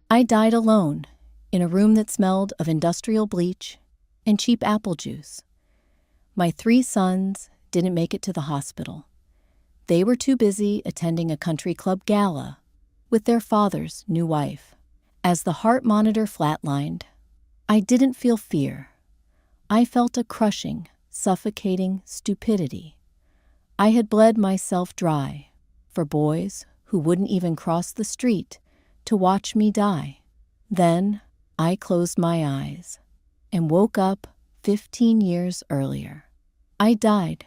I died alone, in a room that smelled of industrial bleach and cheap apple juice. My 3 sons didn't make it to the hospital. They were too busy attending a country club gala with their father's new wife. As the heart monitor flatlined, I didn't feel fear. I felt a crushing, suffocating stupidity. I had bled myself dry for boys who wouldn't even cross the street to watch me die. Then I closed my eyes and woke up 15 years earlier. I died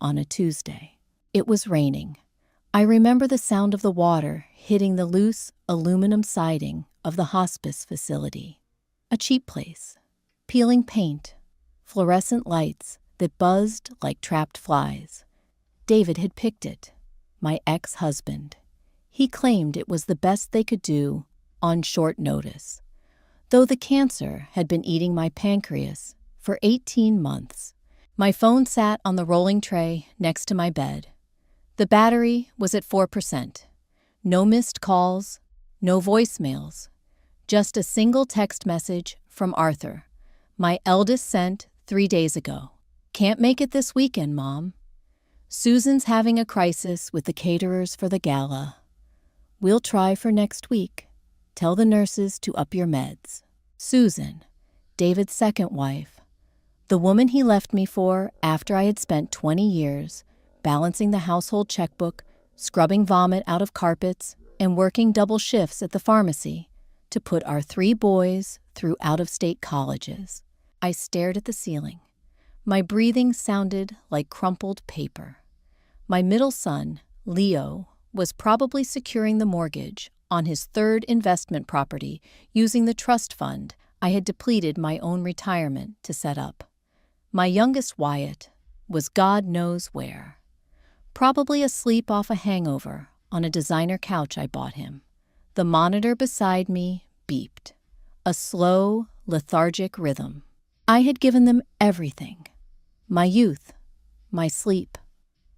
on a Tuesday. It was raining. I remember the sound of the water hitting the loose aluminum siding of the hospice facility. A cheap place, peeling paint, fluorescent lights that buzzed like trapped flies. David had picked it, my ex-husband. He claimed it was the best they could do on short notice, though the cancer had been eating my pancreas for 18 months. My phone sat on the rolling tray next to my bed. The battery was at 4%. No missed calls, no voicemails, just a single text message from Arthur, my eldest, sent 3 days ago. "Can't make it this weekend, Mom. Susan's having a crisis with the caterers for the gala. We'll try for next week. Tell the nurses to up your meds." Susan, David's second wife, the woman he left me for after I had spent 20 years balancing the household checkbook, scrubbing vomit out of carpets, and working double shifts at the pharmacy to put our 3 boys through out-of-state colleges. I stared at the ceiling. My breathing sounded like crumpled paper. My middle son, Leo, was probably securing the mortgage on his 3rd investment property using the trust fund I had depleted my own retirement to set up. My youngest, Wyatt, was God knows where. Probably asleep off a hangover on a designer couch I bought him. The monitor beside me beeped, a slow, lethargic rhythm. I had given them everything. My youth, my sleep,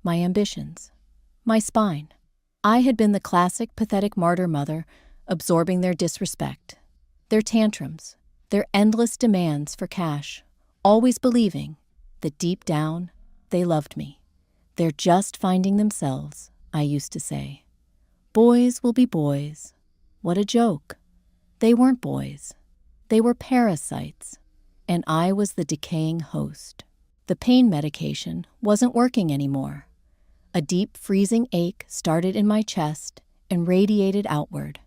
my ambitions, my spine. I had been the classic pathetic martyr mother, absorbing their disrespect, their tantrums, their endless demands for cash, always believing that deep down they loved me. "They're just finding themselves," I used to say. "Boys will be boys." What a joke. They weren't boys. They were parasites, and I was the decaying host. The pain medication wasn't working anymore. A deep, freezing ache started in my chest and radiated outward.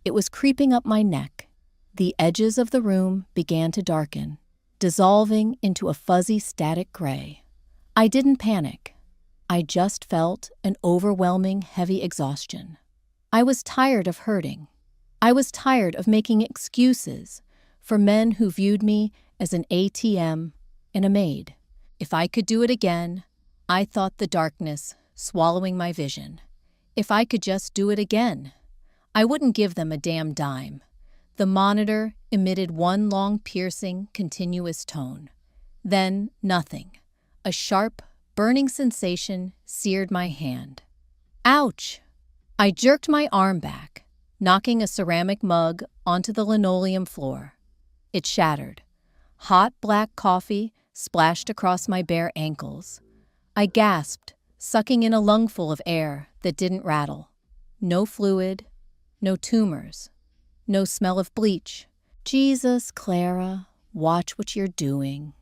It was creeping up my neck. The edges of the room began to darken, dissolving into a fuzzy static gray. I didn't panic. I just felt an overwhelming, heavy exhaustion. I was tired of hurting. I was tired of making excuses for men who viewed me as an ATM and a maid. If I could do it again, I thought, the darkness swallowing my vision. If I could just do it again, I wouldn't give them a damn dime. The monitor emitted one long, piercing, continuous tone. Then nothing. A sharp, burning sensation seared my hand. Ouch! I jerked my arm back, knocking a ceramic mug onto the linoleum floor. It shattered. Hot black coffee splashed across my bare ankles. I gasped, sucking in a lungful of air that didn't rattle. No fluid, no tumors, no smell of bleach. "Jesus, Clara, watch what you're doing."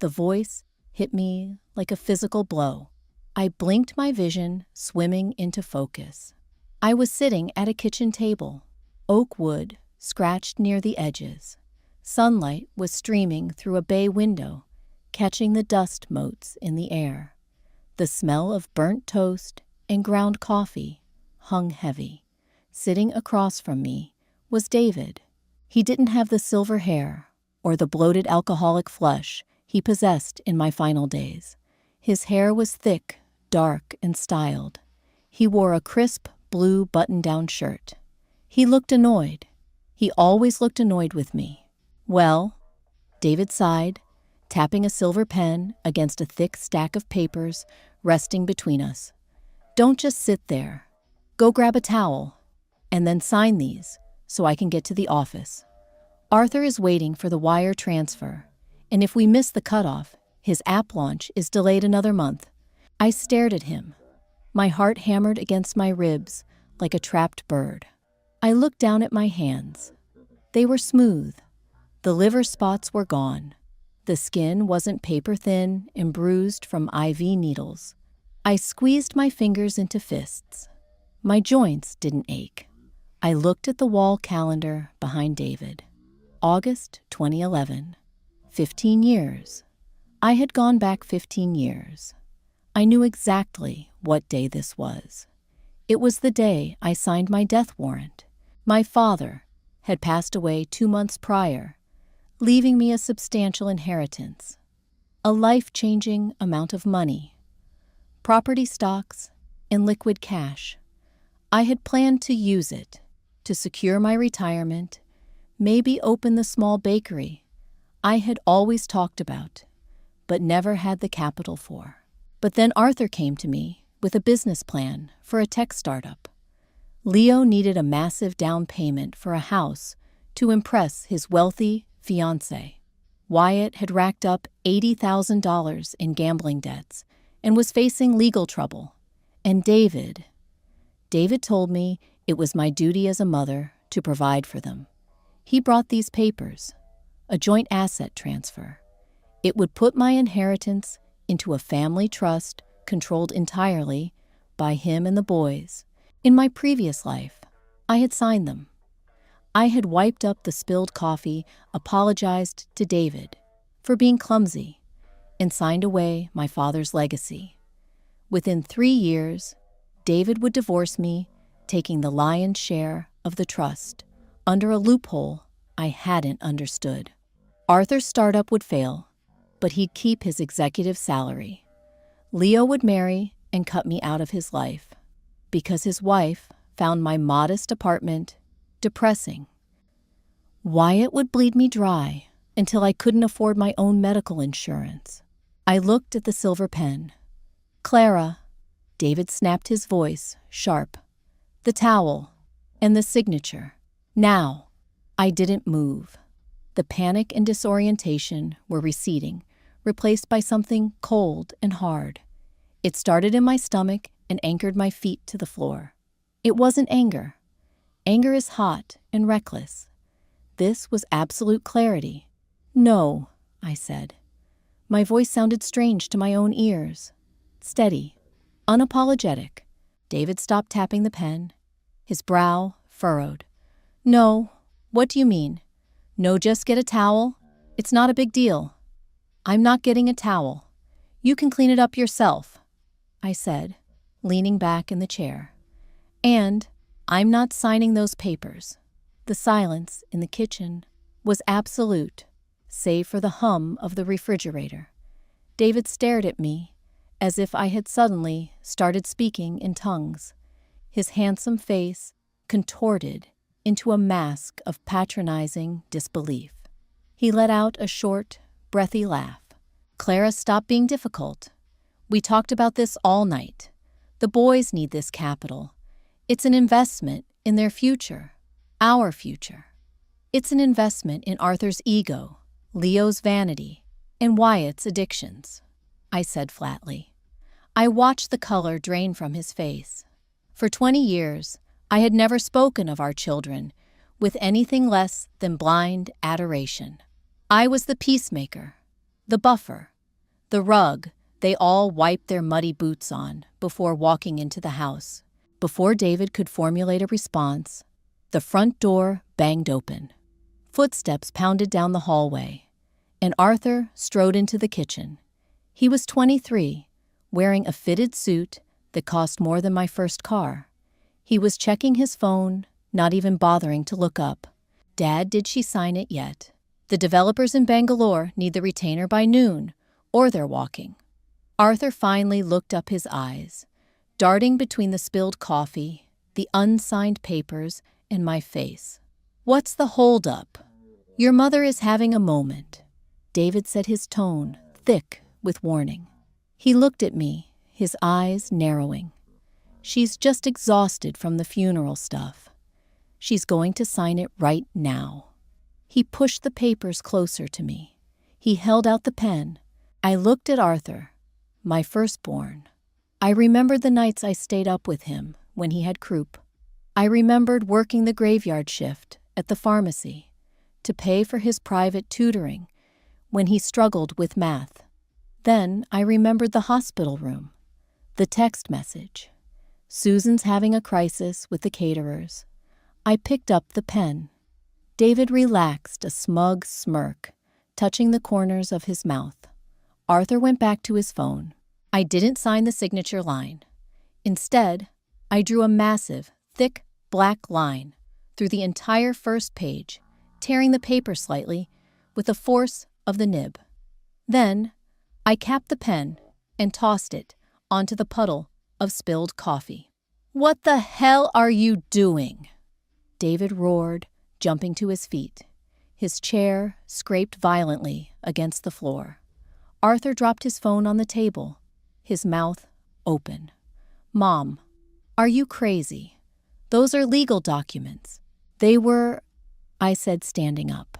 The voice hit me like a physical blow. I blinked, my vision swimming into focus. I was sitting at a kitchen table, oak wood scratched near the edges. Sunlight was streaming through a bay window, catching the dust motes in the air. The smell of burnt toast and ground coffee hung heavy. Sitting across from me was David. He didn't have the silver hair or the bloated alcoholic flush he possessed in my final days. His hair was thick, dark, and styled. He wore a crisp blue button-down shirt. He looked annoyed. He always looked annoyed with me. "Well," David sighed, tapping a silver pen against a thick stack of papers resting between us. "Don't just sit there. Go grab a towel, and then sign these so I can get to the office. Arthur is waiting for the wire transfer, and if we miss the cutoff, his app launch is delayed another month. I stared at him, my heart hammered against my ribs like a trapped bird. I looked down at my hands. They were smooth. The liver spots were gone. The skin wasn't paper thin and bruised from IV needles. I squeezed my fingers into fists. My joints didn't ache. I looked at the wall calendar behind David. August 2011. 15 years. I had gone back 15 years. I knew exactly what day this was. It was the day I signed my death warrant. My father had passed away 2 months prior, leaving me a substantial inheritance, a life-changing amount of money, property stocks, and liquid cash. I had planned to use it to secure my retirement, maybe open the small bakery I had always talked about, but never had the capital for. But then Arthur came to me with a business plan for a tech startup. Leo needed a massive down payment for a house to impress his wealthy fiancé. Wyatt had racked up $80,000 in gambling debts and was facing legal trouble. And David told me it was my duty as a mother to provide for them. He brought these papers, a joint asset transfer. It would put my inheritance into a family trust controlled entirely by him and the boys. In my previous life, I had signed them. I had wiped up the spilled coffee, apologized to David for being clumsy, and signed away my father's legacy. Within 3 years, David would divorce me, taking the lion's share of the trust under a loophole I hadn't understood. Arthur's startup would fail, but he'd keep his executive salary. Leo would marry and cut me out of his life because his wife found my modest apartment depressing. Wyatt would bleed me dry until I couldn't afford my own medical insurance. I looked at the silver pen. Clara, David snapped his voice, sharp. The towel, and the signature. Now, I didn't move. The panic and disorientation were receding, replaced by something cold and hard. It started in my stomach and anchored my feet to the floor. It wasn't anger. Anger is hot and reckless. This was absolute clarity. No, I said. My voice sounded strange to my own ears. Steady, unapologetic. David stopped tapping the pen. His brow furrowed. No, what do you mean? No, just get a towel? It's not a big deal. I'm not getting a towel. You can clean it up yourself, I said, leaning back in the chair. And I'm not signing those papers. The silence in the kitchen was absolute, save for the hum of the refrigerator. David stared at me as if I had suddenly started speaking in tongues, his handsome face contorted into a mask of patronizing disbelief. He let out a short, breathy laugh. Clara, stop being difficult. We talked about this all night. The boys need this capital. It's an investment in their future, our future. It's an investment in Arthur's ego, Leo's vanity, and Wyatt's addictions, I said flatly. I watched the color drain from his face. For 20 years, I had never spoken of our children with anything less than blind adoration. I was the peacemaker, the buffer, the rug they all wiped their muddy boots on before walking into the house. Before David could formulate a response, the front door banged open. Footsteps pounded down the hallway, and Arthur strode into the kitchen. He was 23, wearing a fitted suit that cost more than my first car. He was checking his phone, not even bothering to look up. Dad, did she sign it yet? The developers in Bangalore need the retainer by noon, or they're walking. Arthur finally looked up, his eyes darting between the spilled coffee, the unsigned papers, and my face. What's the holdup? Your mother is having a moment. David said, his tone thick with warning. He looked at me, his eyes narrowing. She's just exhausted from the funeral stuff. She's going to sign it right now. He pushed the papers closer to me. He held out the pen. I looked at Arthur, my firstborn. I remembered the nights I stayed up with him when he had croup. I remembered working the graveyard shift at the pharmacy to pay for his private tutoring when he struggled with math. Then I remembered the hospital room, the text message. Susan's having a crisis with the caterers. I picked up the pen. David relaxed a smug smirk, touching the corners of his mouth. Arthur went back to his phone. I didn't sign the signature line. Instead, I drew a massive, thick, black line through the entire first page, tearing the paper slightly with the force of the nib. Then, I capped the pen and tossed it onto the puddle of spilled coffee. "What the hell are you doing?" David roared, jumping to his feet. His chair scraped violently against the floor. Arthur dropped his phone on the table, his mouth open. "Mom, are you crazy? Those are legal documents." "They were," I said, standing up.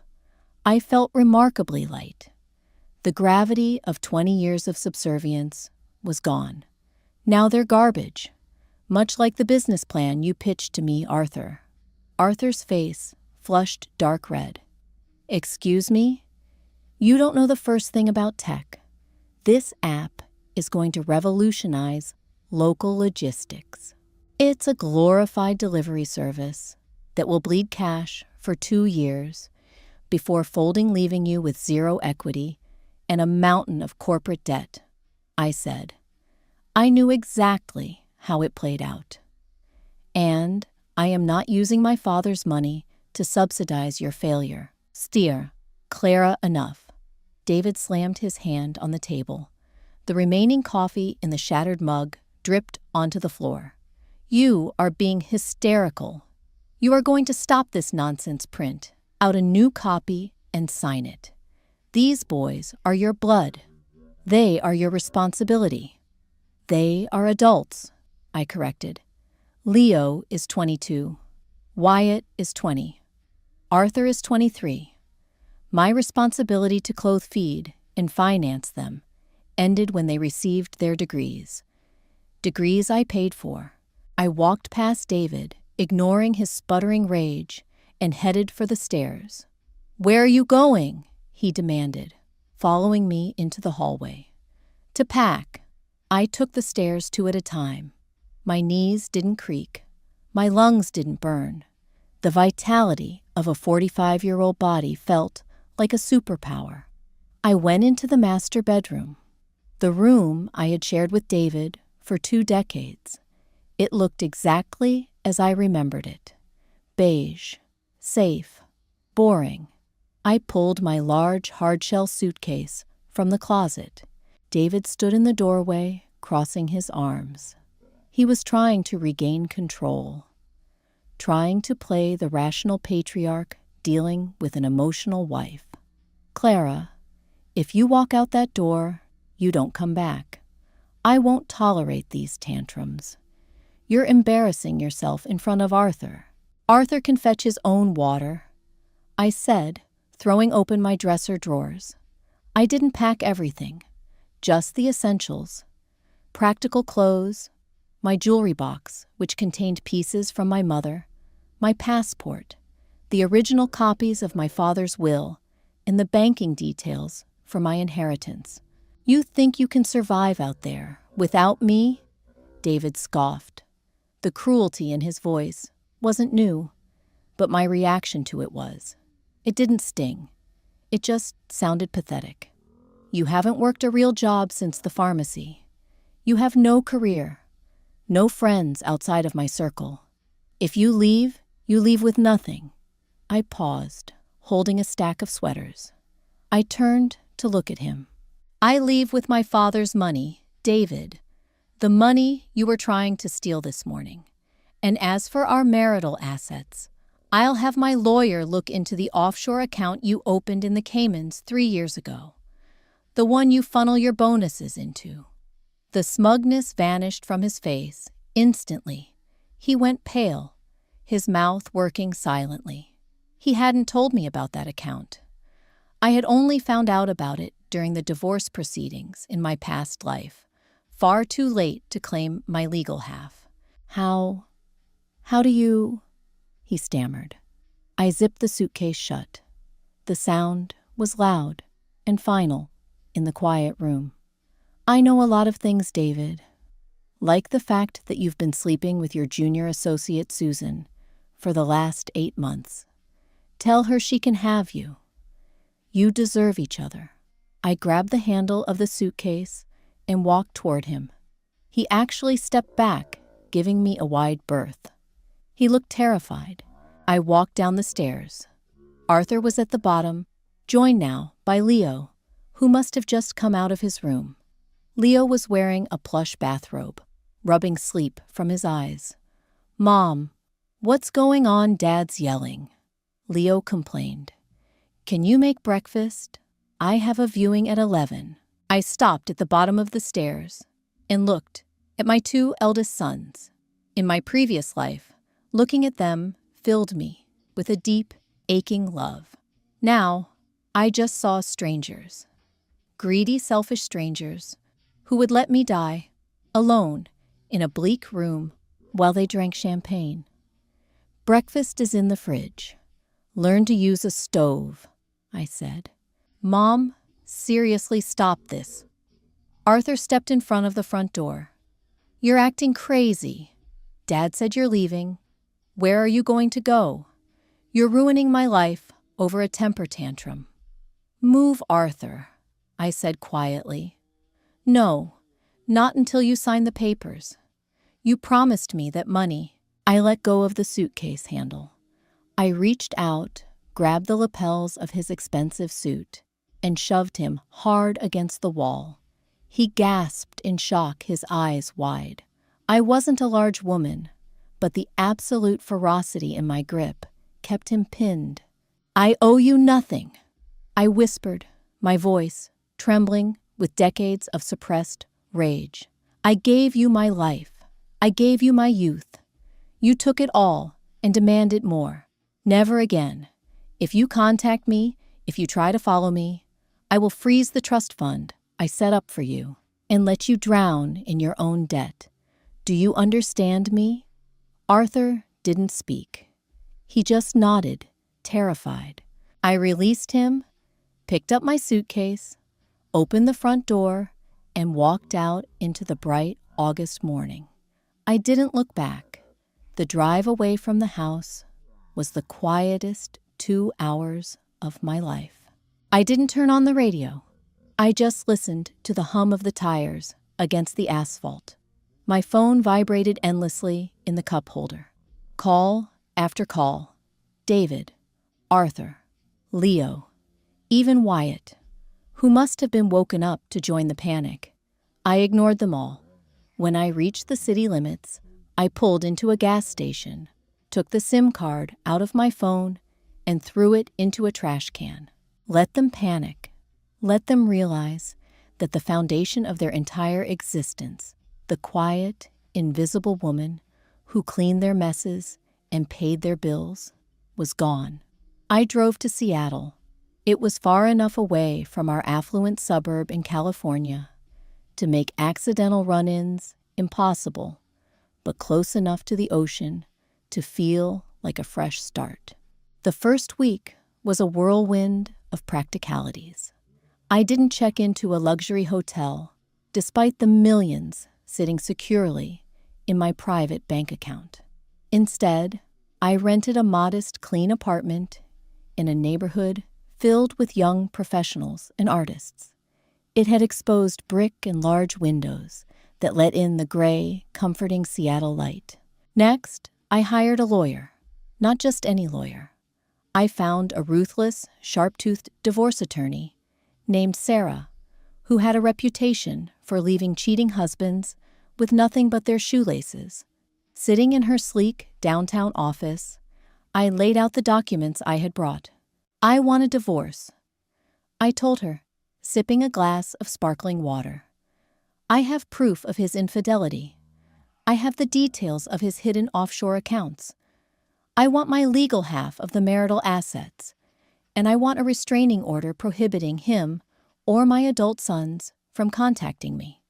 I felt remarkably light. The gravity of 20 years of subservience was gone. "Now they're garbage, much like the business plan you pitched to me, Arthur." Arthur's face flushed dark red. "Excuse me? You don't know the first thing about tech. This app is going to revolutionize local logistics. It's a glorified delivery service that will bleed cash for 2 years before folding, leaving you with zero equity and a mountain of corporate debt," I said. I knew exactly how it played out. "And I am not using my father's money to subsidize your failure. Steer, Clara, enough." David slammed his hand on the table. The remaining coffee in the shattered mug dripped onto the floor. "You are being hysterical. You are going to stop this nonsense, print out a new copy, and sign it. These boys are your blood. They are your responsibility." "They are adults," I corrected. "Leo is 22. Wyatt is 20. Arthur is 23. My responsibility to clothe, feed, and finance them ended when they received their degrees. Degrees I paid for." I walked past David, ignoring his sputtering rage, and headed for the stairs. "Where are you going?" he demanded, following me into the hallway. "To pack." I took the stairs 2 at a time. My knees didn't creak. My lungs didn't burn. The vitality of a 45-year-old body felt like a superpower. I went into the master bedroom, the room I had shared with David for 2 decades. It looked exactly as I remembered it. Beige, safe, boring. I pulled my large hardshell suitcase from the closet. David stood in the doorway, crossing his arms. He was trying to regain control, trying to play the rational patriarch dealing with an emotional wife. "Clara, if you walk out that door, you don't come back. I won't tolerate these tantrums. You're embarrassing yourself in front of Arthur. Arthur can fetch his own water," I said, throwing open my dresser drawers. I didn't pack everything, just the essentials. Practical clothes, my jewelry box, which contained pieces from my mother, my passport, the original copies of my father's will, and the banking details for my inheritance. "You think you can survive out there without me?" David scoffed. The cruelty in his voice wasn't new, but my reaction to it was. It didn't sting. It just sounded pathetic. "You haven't worked a real job since the pharmacy. You have no career, no friends outside of my circle. If you leave with nothing." I paused, holding a stack of sweaters. I turned to look at him. "I leave with my father's money, David, the money you were trying to steal this morning. And as for our marital assets, I'll have my lawyer look into the offshore account you opened in the Caymans 3 years ago, the one you funnel your bonuses into." The smugness vanished from his face instantly. He went pale, his mouth working silently. He hadn't told me about that account. I had only found out about it during the divorce proceedings in my past life, far too late to claim my legal half. How do you... he stammered. I zipped the suitcase shut. The sound was loud and final in the quiet room. I know a lot of things, David. Like the fact that you've been sleeping with your junior associate, Susan, for the last 8 months. Tell her she can have you. You deserve each other. I grabbed the handle of the suitcase and walked toward him. He actually stepped back, giving me a wide berth. He looked terrified. I walked down the stairs. Arthur was at the bottom, joined now by Leo, who must have just come out of his room. Leo was wearing a plush bathrobe, rubbing sleep from his eyes. "Mom, what's going on? Dad's yelling," Leo complained. "Can you make breakfast? I have a viewing at 11. I stopped at the bottom of the stairs and looked at my 2 eldest sons. In my previous life, looking at them filled me with a deep, aching love. Now, I just saw strangers. Greedy, selfish strangers who would let me die alone in a bleak room while they drank champagne. Breakfast is in the fridge. Learn to use a stove," I said. "Mom, seriously, stop this." Arthur stepped in front of the front door. "You're acting crazy. Dad said you're leaving. Where are you going to go? You're ruining my life over a temper tantrum." "Move, Arthur," I said quietly. "No, not until you sign the papers. You promised me that money." I let go of the suitcase handle. I reached out, grabbed the lapels of his expensive suit, and shoved him hard against the wall. He gasped in shock, his eyes wide. I wasn't a large woman, but the absolute ferocity in my grip kept him pinned. "I owe you nothing," I whispered, my voice trembling with decades of suppressed rage. "I gave you my life. I gave you my youth. You took it all and demanded more. Never again. If you contact me, if you try to follow me, I will freeze the trust fund I set up for you and let you drown in your own debt. Do you understand me?" Arthur didn't speak. He just nodded, terrified. I released him, picked up my suitcase, opened the front door, and walked out into the bright August morning. I didn't look back. The drive away from the house was the quietest 2 hours of my life. I didn't turn on the radio. I just listened to the hum of the tires against the asphalt. My phone vibrated endlessly in the cup holder. Call after call. David, Arthur, Leo, even Wyatt, who must have been woken up to join the panic. I ignored them all. When I reached the city limits, I pulled into a gas station, took the SIM card out of my phone, and threw it into a trash can. Let them panic. Let them realize that the foundation of their entire existence, the quiet, invisible woman who cleaned their messes and paid their bills, was gone. I drove to Seattle. It was far enough away from our affluent suburb in California to make accidental run-ins impossible, but close enough to the ocean to feel like a fresh start. The first week was a whirlwind of practicalities. I didn't check into a luxury hotel, despite the millions sitting securely in my private bank account. Instead, I rented a modest, clean apartment in a neighborhood filled with young professionals and artists. It had exposed brick and large windows that let in the gray, comforting Seattle light. Next, I hired a lawyer. Not just any lawyer. I found a ruthless, sharp-toothed divorce attorney named Sarah, who had a reputation for leaving cheating husbands with nothing but their shoelaces. Sitting in her sleek downtown office, I laid out the documents I had brought. "I want a divorce," I told her, sipping a glass of sparkling water. "I have proof of his infidelity. I have the details of his hidden offshore accounts. I want my legal half of the marital assets, and I want a restraining order prohibiting him or my adult sons from contacting me."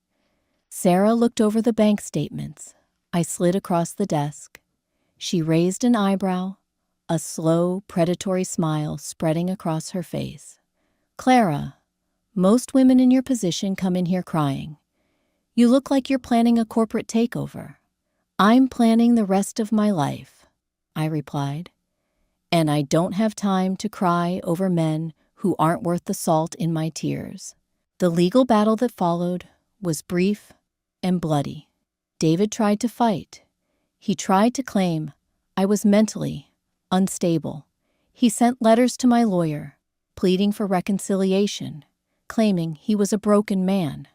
Sarah looked over the bank statements. I slid across the desk. She raised an eyebrow, a slow, predatory smile spreading across her face. "Clara, most women in your position come in here crying. You look like you're planning a corporate takeover." "I'm planning the rest of my life," I replied. "And I don't have time to cry over men who aren't worth the salt in my tears." The legal battle that followed was brief and bloody. David tried to fight. He tried to claim I was mentally unstable. He sent letters to my lawyer, pleading for reconciliation, claiming he was a broken man.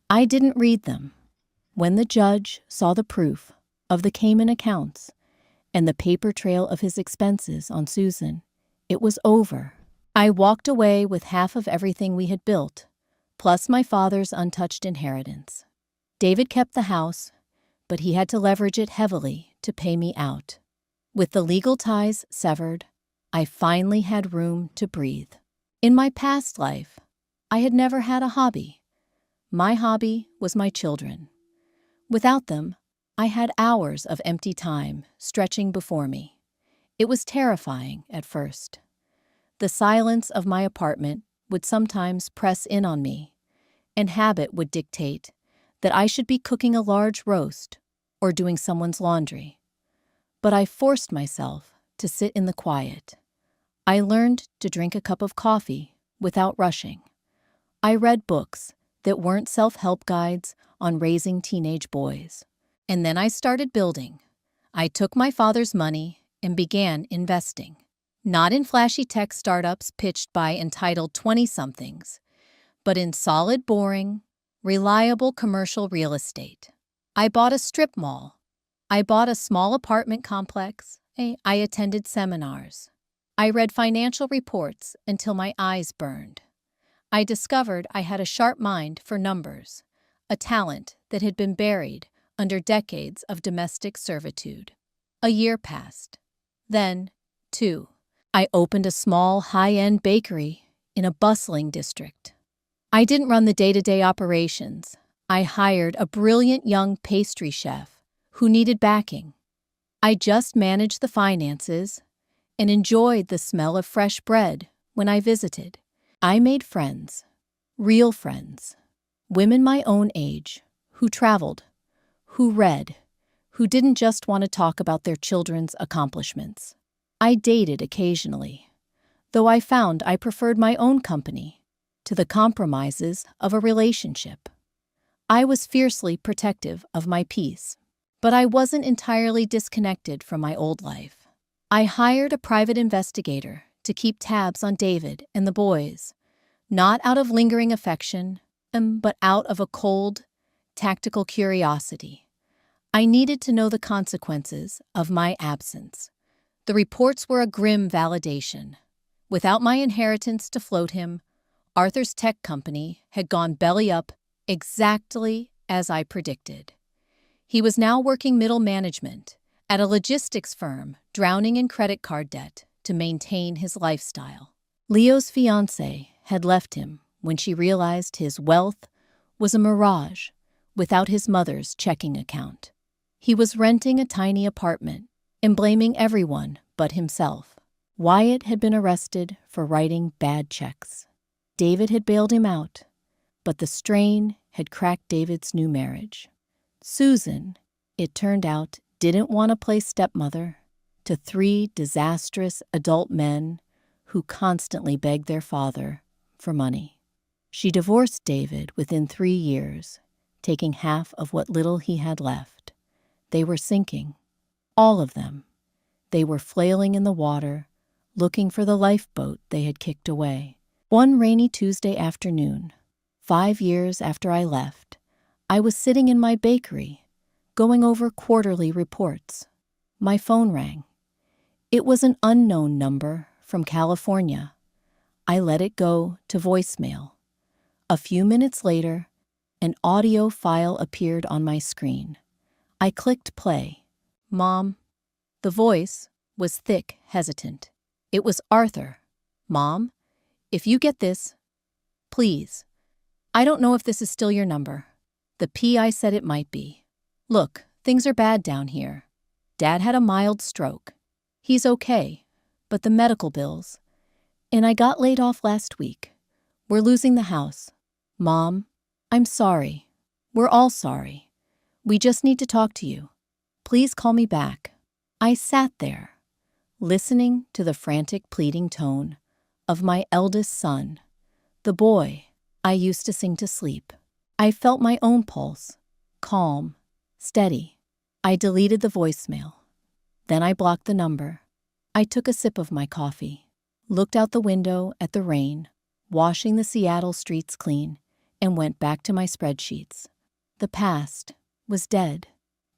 I didn't read them. When the judge saw the proof of the Cayman accounts and the paper trail of his expenses on Susan, it was over. I walked away with half of everything we had built, plus my father's untouched inheritance. David kept the house, but he had to leverage it heavily to pay me out. With the legal ties severed, I finally had room to breathe. In my past life, I had never had a hobby. My hobby was my children. Without them, I had hours of empty time stretching before me. It was terrifying at first. The silence of my apartment would sometimes press in on me, and habit would dictate that I should be cooking a large roast or doing someone's laundry. But I forced myself to sit in the quiet. I learned to drink a cup of coffee without rushing. I read books that weren't self-help guides on raising teenage boys. And then I started building. I took my father's money and began investing. Not in flashy tech startups pitched by entitled 20-somethings, but in solid, boring, reliable commercial real estate. I bought a strip mall. I bought a small apartment complex. I attended seminars. I read financial reports until my eyes burned. I discovered I had a sharp mind for numbers, a talent that had been buried under decades of domestic servitude. A year passed. Then, 2. I opened a small, high-end bakery in a bustling district. I didn't run the day-to-day operations. I hired a brilliant young pastry chef who needed backing. I just managed the finances and enjoyed the smell of fresh bread when I visited. I made friends, real friends, women my own age, who traveled, who read, who didn't just want to talk about their children's accomplishments. I dated occasionally, though I found I preferred my own company to the compromises of a relationship. I was fiercely protective of my peace, but I wasn't entirely disconnected from my old life. I hired a private investigator to keep tabs on David and the boys, not out of lingering affection, but out of a cold, tactical curiosity. I needed to know the consequences of my absence. The reports were a grim validation. Without my inheritance to float him, Arthur's tech company had gone belly up exactly as I predicted. He was now working middle management at a logistics firm, drowning in credit card debt to maintain his lifestyle. Leo's fiancée had left him when she realized his wealth was a mirage without his mother's checking account. He was renting a tiny apartment and blaming everyone but himself. Wyatt had been arrested for writing bad checks. David had bailed him out, but the strain had cracked David's new marriage. Susan, it turned out, didn't want to play stepmother to 3 disastrous adult men who constantly begged their father for money. She divorced David within 3 years, taking half of what little he had left. They were sinking, all of them. They were flailing in the water, looking for the lifeboat they had kicked away. One rainy Tuesday afternoon, 5 years after I left, I was sitting in my bakery, going over quarterly reports. My phone rang. It was an unknown number from California. I let it go to voicemail. A few minutes later, an audio file appeared on my screen. I clicked play. "Mom." The voice was thick, hesitant. It was Arthur. "Mom, if you get this, please. I don't know if this is still your number." The PI said it might be. "Look, things are bad down here. Dad had a mild stroke. He's okay, but the medical bills. And I got laid off last week. We're losing the house. Mom, I'm sorry. We're all sorry. We just need to talk to you. Please call me back." I sat there, listening to the frantic, pleading tone of my eldest son, the boy I used to sing to sleep. I felt my own pulse, calm, steady. I deleted the voicemail. Then I blocked the number. I took a sip of my coffee, looked out the window at the rain, washing the Seattle streets clean, and went back to my spreadsheets. The past was dead,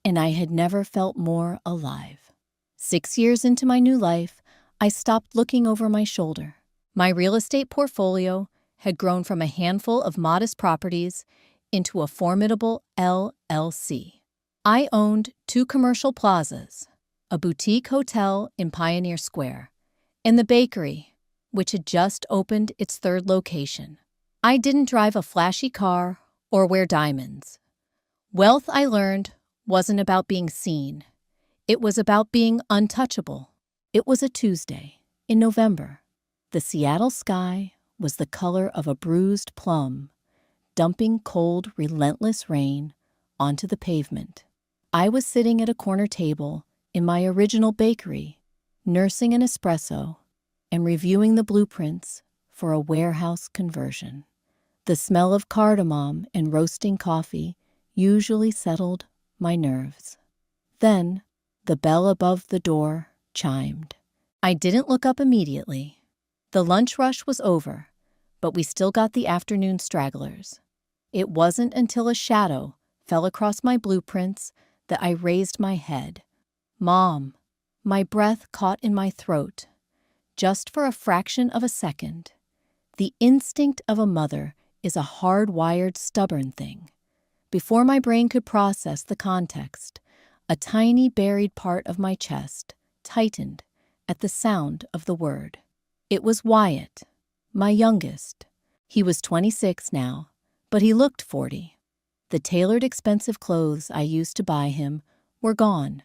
and I had never felt more alive. 6 years into my new life, I stopped looking over my shoulder. My real estate portfolio had grown from a handful of modest properties into a formidable LLC. I owned 2 commercial plazas, a boutique hotel in Pioneer Square, and the bakery, which had just opened its 3rd location. I didn't drive a flashy car or wear diamonds. Wealth, I learned, wasn't about being seen. It was about being untouchable. It was a Tuesday in November. The Seattle sky was the color of a bruised plum, dumping cold, relentless rain onto the pavement. I was sitting at a corner table in my original bakery, nursing an espresso and reviewing the blueprints for a warehouse conversion. The smell of cardamom and roasting coffee usually settled my nerves. Then, the bell above the door chimed. I didn't look up immediately. The lunch rush was over, but we still got the afternoon stragglers. It wasn't until a shadow fell across my blueprints that I raised my head. "Mom." My breath caught in my throat, just for a fraction of a second. The instinct of a mother is a hardwired, stubborn thing. Before my brain could process the context, a tiny buried part of my chest tightened at the sound of the word. It was Wyatt, my youngest. He was 26 now, but he looked 40. The tailored, expensive clothes I used to buy him were gone.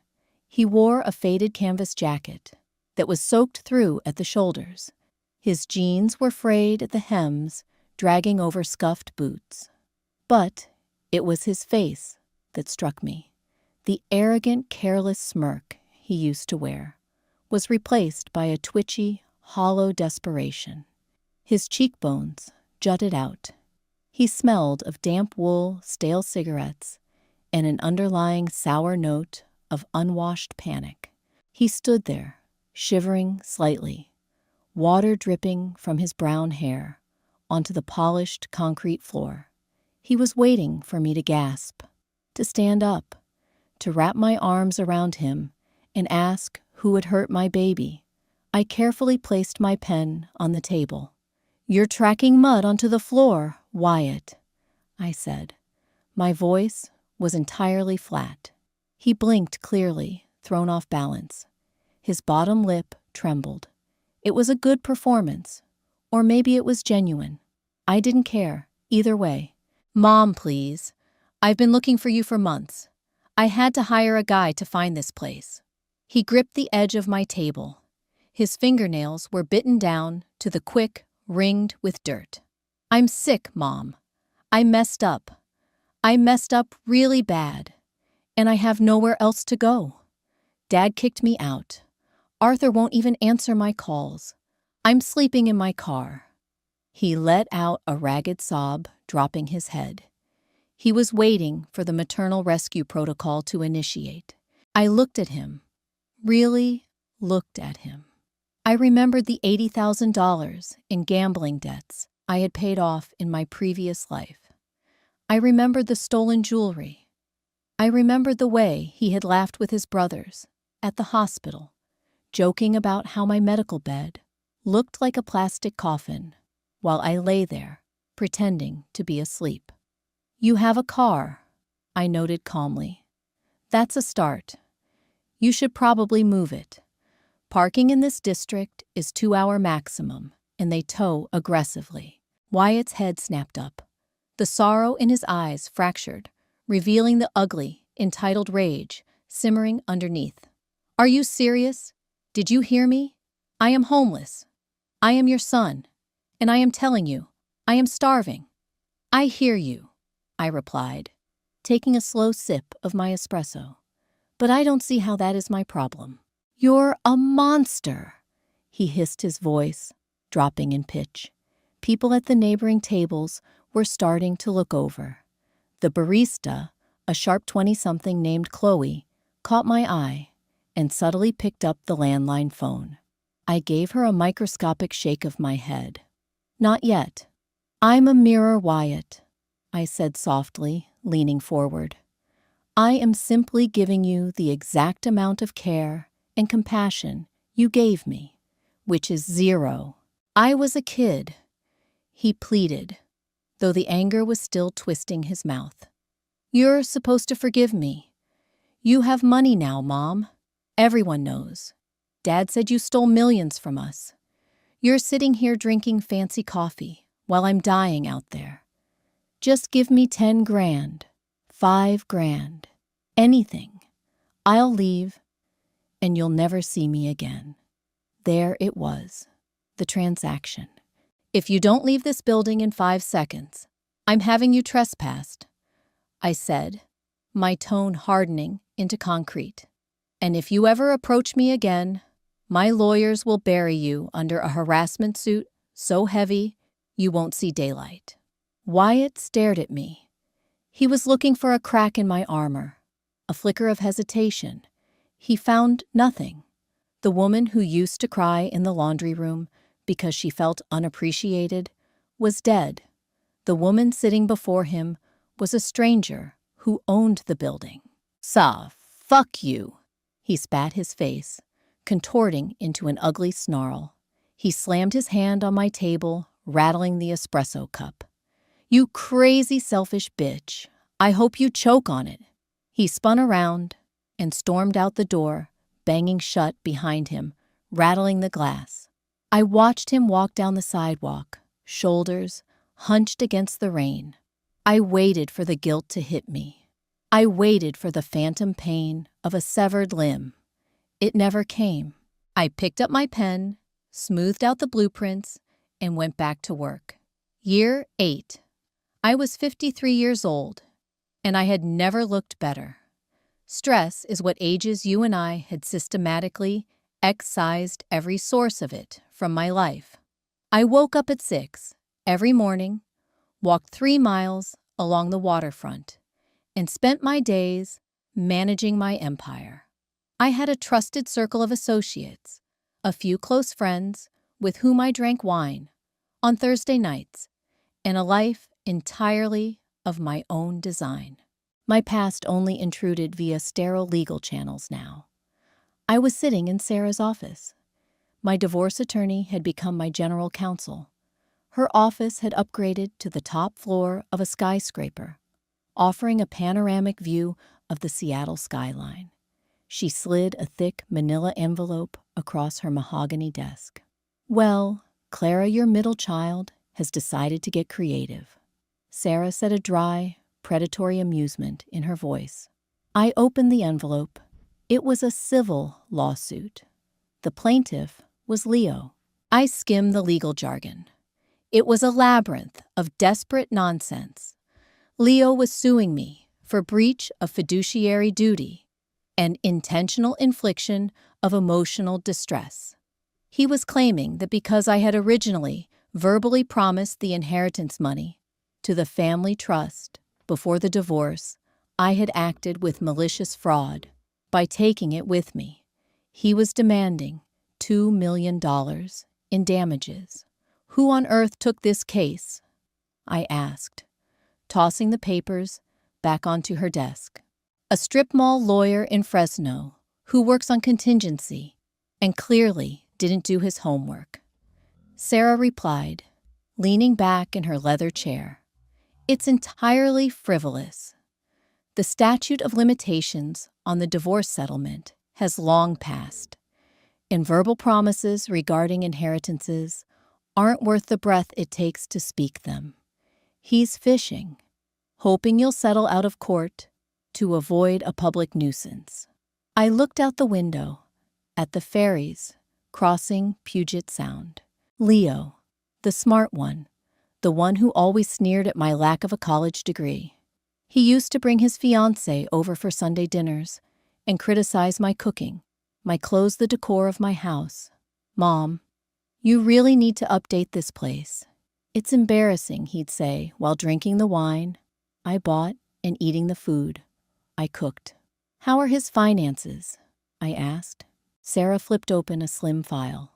He wore a faded canvas jacket that was soaked through at the shoulders. His jeans were frayed at the hems, dragging over scuffed boots. But it was his face that struck me. The arrogant, careless smirk he used to wear was replaced by a twitchy, hollow desperation. His cheekbones jutted out. He smelled of damp wool, stale cigarettes, and an underlying sour note of unwashed panic. He stood there, shivering slightly, water dripping from his brown hair onto the polished concrete floor. He was waiting for me to gasp, to stand up, to wrap my arms around him and ask who had hurt my baby. I carefully placed my pen on the table. "You're tracking mud onto the floor, Wyatt," I said. My voice was entirely flat. He blinked clearly, thrown off balance. His bottom lip trembled. It was a good performance, or maybe it was genuine. I didn't care, either way. "Mom, please. I've been looking for you for months. I had to hire a guy to find this place." He gripped the edge of my table. His fingernails were bitten down to the quick, ringed with dirt. "I'm sick, Mom. I messed up. I messed up really bad. And I have nowhere else to go. Dad kicked me out. Arthur won't even answer my calls. I'm sleeping in my car." He let out a ragged sob, dropping his head. He was waiting for the maternal rescue protocol to initiate. I looked at him, really looked at him. I remembered the $80,000 in gambling debts I had paid off in my previous life. I remembered the stolen jewelry. I remembered the way he had laughed with his brothers at the hospital, joking about how my medical bed looked like a plastic coffin while I lay there, pretending to be asleep. "You have a car," I noted calmly. "That's a start. You should probably move it. Parking in this district is 2-hour maximum, and they tow aggressively. Wyatt's head snapped up. The sorrow in his eyes fractured, revealing the ugly, entitled rage simmering underneath. Are you serious? Did you hear me? I am homeless. I am your son. And I am telling you, I am starving. I hear you, I replied, taking a slow sip of my espresso. But I don't see how that is my problem. You're a monster, he hissed, his voice dropping in pitch. People at the neighboring tables were starting to look over. The barista, a sharp 20-something named Chloe, caught my eye and subtly picked up the landline phone. I gave her a microscopic shake of my head. Not yet. I'm a mirror, Wyatt, I said softly, leaning forward. I am simply giving you the exact amount of care and compassion you gave me, which is 0. I was a kid, he pleaded, though the anger was still twisting his mouth. You're supposed to forgive me. You have money now, Mom. Everyone knows. Dad said you stole millions from us. You're sitting here drinking fancy coffee while I'm dying out there. Just give me 10 grand, 5 grand, anything. I'll leave, and you'll never see me again. There it was, the transaction. If you don't leave this building in 5 seconds, I'm having you trespassed, I said, my tone hardening into concrete. And if you ever approach me again, my lawyers will bury you under a harassment suit so heavy you won't see daylight. Wyatt stared at me. He was looking for a crack in my armor, a flicker of hesitation. He found nothing. The woman who used to cry in the laundry room because she felt unappreciated was dead. The woman sitting before him was a stranger who owned the building. Fuck you, he spat his face, contorting into an ugly snarl. He slammed his hand on my table, rattling the espresso cup. You crazy, selfish bitch. I hope you choke on it. He spun around and stormed out the door, banging shut behind him, rattling the glass. I watched him walk down the sidewalk, shoulders hunched against the rain. I waited for the guilt to hit me. I waited for the phantom pain of a severed limb. It never came. I picked up my pen, smoothed out the blueprints, and went back to work. Year 8. I was 53 years old, and I had never looked better. Stress is what ages you, and I had systematically excised every source of it from my life. I woke up at 6 every morning, walked 3 miles along the waterfront, and spent my days managing my empire. I had a trusted circle of associates, a few close friends with whom I drank wine on Thursday nights, and a life entirely of my own design. My past only intruded via sterile legal channels now. I was sitting in Sarah's office. My divorce attorney had become my general counsel. Her office had upgraded to the top floor of a skyscraper, offering a panoramic view of the Seattle skyline. She slid a thick manila envelope across her mahogany desk. Well, Clara, your middle child, has decided to get creative. Sarah said, a dry, predatory amusement in her voice. I opened the envelope. It was a civil lawsuit. The plaintiff was Leo. I skimmed the legal jargon. It was a labyrinth of desperate nonsense. Leo was suing me for breach of fiduciary duty and intentional infliction of emotional distress. He was claiming that because I had originally verbally promised the inheritance money to the family trust before the divorce, I had acted with malicious fraud by taking it with me. He was demanding $2 million in damages. Who on earth took this case? I asked, tossing the papers back onto her desk. A strip mall lawyer in Fresno who works on contingency and clearly didn't do his homework. Sarah replied, leaning back in her leather chair. It's entirely frivolous. The statute of limitations on the divorce settlement has long passed. And verbal promises regarding inheritances aren't worth the breath it takes to speak them. He's fishing, hoping you'll settle out of court to avoid a public nuisance. I looked out the window at the ferries crossing Puget Sound. Leo, the smart one, the one who always sneered at my lack of a college degree. He used to bring his fiancée over for Sunday dinners and criticize my cooking, my clothes, the decor of my house. "Mom, you really need to update this place. It's embarrassing," he'd say while drinking the wine I bought and eating the food I cooked. "How are his finances?" I asked. Sarah flipped open a slim file.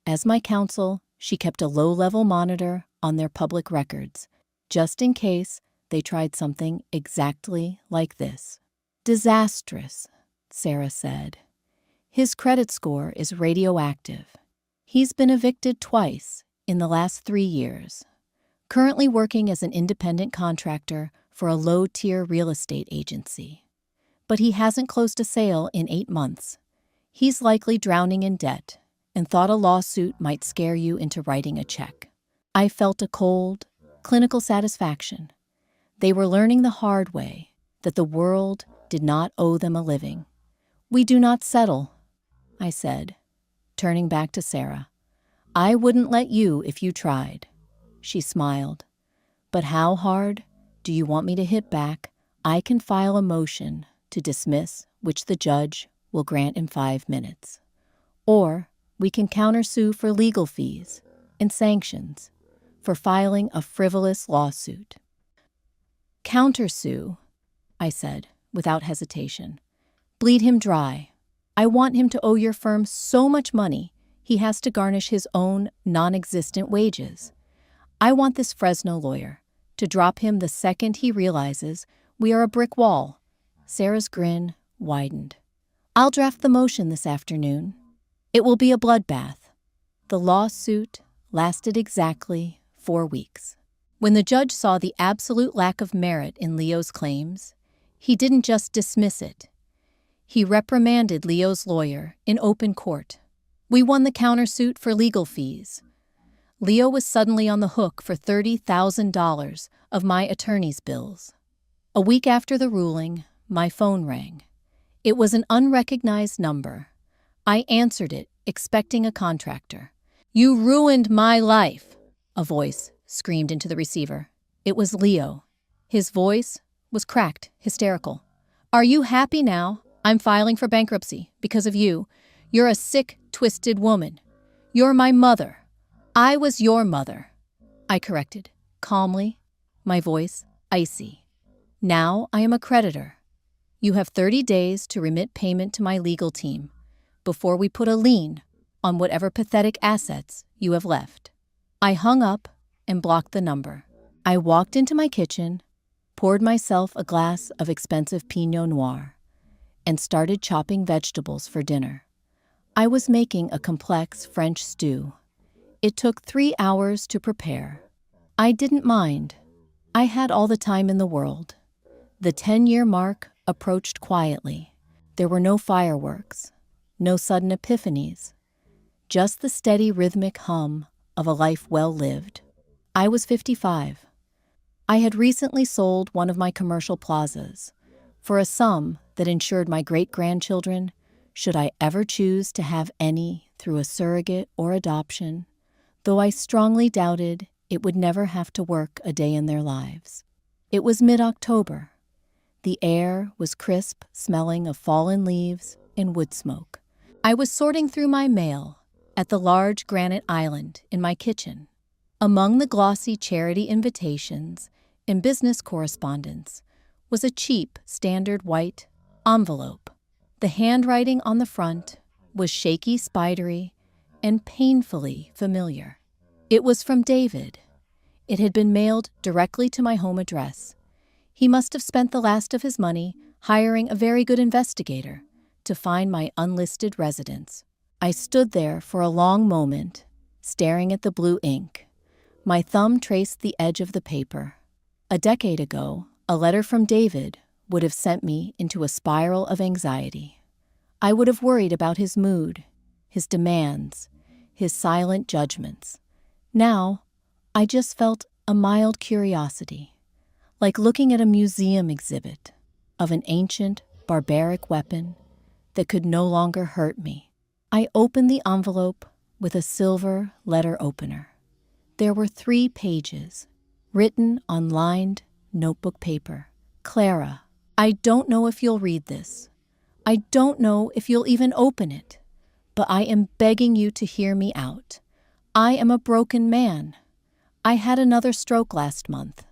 As my counsel, she kept a low-level monitor on their public records, just in case they tried something exactly like this. "Disastrous," Sarah said. "His credit score is radioactive. He's been evicted twice in the last 3 years. Currently working as an independent contractor for a low-tier real estate agency. But he hasn't closed a sale in 8 months. He's likely drowning in debt and thought a lawsuit might scare you into writing a check." I felt a cold, clinical satisfaction. They were learning the hard way that the world did not owe them a living. "We do not settle," I said, turning back to Sarah. "I wouldn't let you if you tried." She smiled. "But how hard do you want me to hit back? I can file a motion to dismiss, which the judge will grant in 5 minutes. Or we can countersue for legal fees and sanctions for filing a frivolous lawsuit." "Countersue," I said without hesitation. "Bleed him dry. I want him to owe your firm so much money he has to garnish his own non-existent wages. I want this Fresno lawyer to drop him the second he realizes we are a brick wall." Sarah's grin widened. "I'll draft the motion this afternoon. It will be a bloodbath." The lawsuit lasted exactly 4 weeks. When the judge saw the absolute lack of merit in Leo's claims, he didn't just dismiss it. He reprimanded Leo's lawyer in open court. We won the countersuit for legal fees. Leo was suddenly on the hook for $30,000 of my attorney's bills. A week after the ruling, my phone rang. It was an unrecognized number. I answered it, expecting a contractor. "You ruined my life," a voice screamed into the receiver. It was Leo. His voice was cracked, hysterical. "Are you happy now? I'm filing for bankruptcy because of you. You're a sick, twisted woman. You're my mother. I was your mother." I corrected, calmly, my voice icy. "Now I am a creditor. You have 30 days to remit payment to my legal team before we put a lien on whatever pathetic assets you have left." I hung up and blocked the number. I walked into my kitchen, poured myself a glass of expensive Pinot Noir, and started chopping vegetables for dinner. I was making a complex French stew. It took 3 hours to prepare. I didn't mind. I had all the time in the world. The 10-year mark approached quietly. There were no fireworks, no sudden epiphanies, just the steady rhythmic hum of a life well lived. I was 55. I had recently sold one of my commercial plazas for a sum that ensured my great-grandchildren, should I ever choose to have any through a surrogate or adoption, though I strongly doubted it would never have to work a day in their lives. It was mid-October. The air was crisp, smelling of fallen leaves and wood smoke. I was sorting through my mail at the large granite island in my kitchen. Among the glossy charity invitations and business correspondence was a cheap, standard white envelope. The handwriting on the front was shaky, spidery, and painfully familiar. It was from David. It had been mailed directly to my home address. He must have spent the last of his money hiring a very good investigator to find my unlisted residence. I stood there for a long moment, staring at the blue ink. My thumb traced the edge of the paper. A decade ago, a letter from David would have sent me into a spiral of anxiety. I would have worried about his mood, his demands, his silent judgments. Now, I just felt a mild curiosity, like looking at a museum exhibit of an ancient, barbaric weapon that could no longer hurt me. I opened the envelope with a silver letter opener. There were 3 pages, written on lined notebook paper. Clara, I don't know if you'll read this. I don't know if you'll even open it, but I am begging you to hear me out. I am a broken man. I had another stroke last month.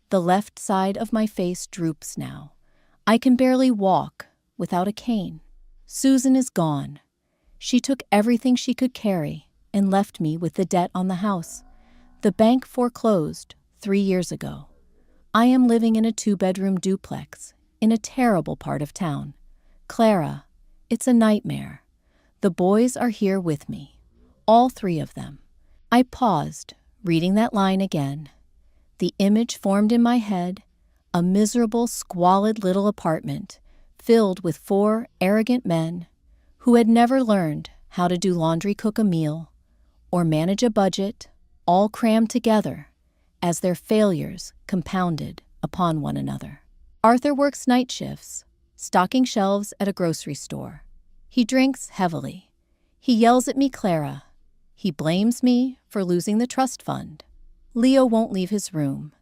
The left side of my face droops now. I can barely walk without a cane. Susan is gone. She took everything she could carry and left me with the debt on the house. The bank foreclosed 3 years ago. I am living in a 2-bedroom duplex in a terrible part of town. Clara, it's a nightmare. The boys are here with me, all 3 of them. I paused, reading that line again. The image formed in my head, a miserable, squalid little apartment filled with 4 arrogant men who had never learned how to do laundry, cook a meal, or manage a budget, all crammed together as their failures compounded upon one another. Arthur works night shifts, stocking shelves at a grocery store. He drinks heavily. He yells at me, Clara. He blames me for losing the trust fund. Leo won't leave his room.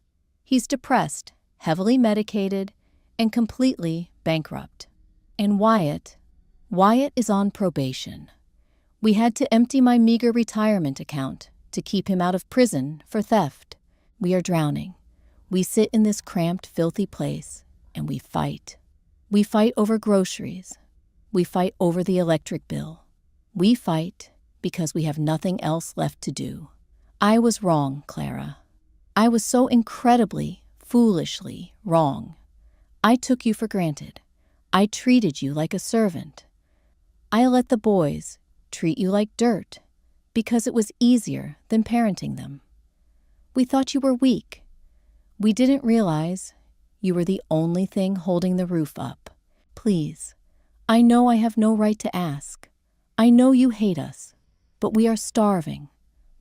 He's depressed, heavily medicated, and completely bankrupt. And Wyatt is on probation. We had to empty my meager retirement account to keep him out of prison for theft. We are drowning. We sit in this cramped, filthy place, and we fight. We fight over groceries. We fight over the electric bill. We fight because we have nothing else left to do. I was wrong, Clara. I was so incredibly, foolishly wrong. I took you for granted. I treated you like a servant. I let the boys treat you like dirt because it was easier than parenting them. We thought you were weak. We didn't realize you were the only thing holding the roof up. Please, I know I have no right to ask. I know you hate us, but we are starving,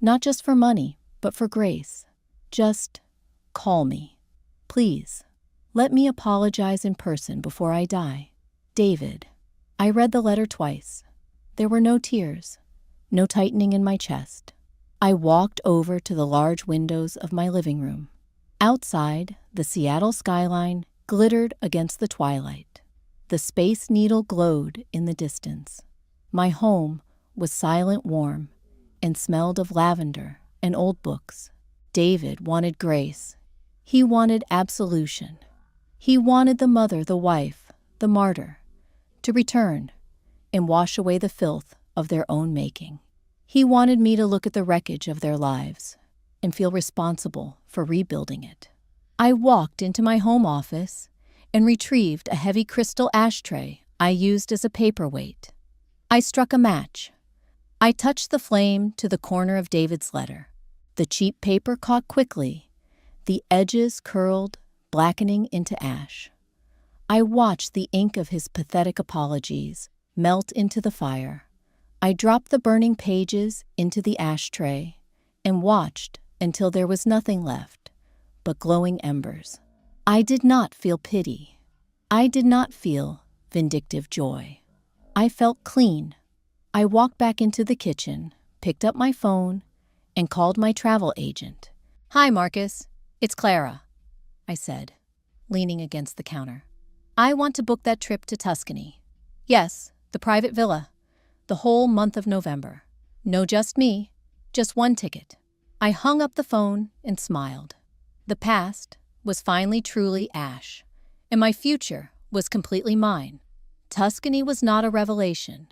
not just for money, but for grace. Just call me. Please, let me apologize in person before I die. David. I read the letter twice. There were no tears, no tightening in my chest. I walked over to the large windows of my living room. Outside, the Seattle skyline glittered against the twilight. The Space Needle glowed in the distance. My home was silent, warm, and smelled of lavender and old books. David wanted grace. He wanted absolution. He wanted the mother, the wife, the martyr, to return and wash away the filth of their own making. He wanted me to look at the wreckage of their lives and feel responsible for rebuilding it. I walked into my home office and retrieved a heavy crystal ashtray I used as a paperweight. I struck a match. I touched the flame to the corner of David's letter. The cheap paper caught quickly, the edges curled, blackening into ash. I watched the ink of his pathetic apologies melt into the fire. I dropped the burning pages into the ashtray and watched until there was nothing left but glowing embers. I did not feel pity. I did not feel vindictive joy. I felt clean. I walked back into the kitchen, picked up my phone, and called my travel agent. "Hi, Marcus. It's Clara," I said, leaning against the counter. "I want to book that trip to Tuscany. Yes, the private villa. The whole month of November. No, just me. Just one ticket." I hung up the phone and smiled. The past was finally truly ash, and my future was completely mine. Tuscany was not a revelation.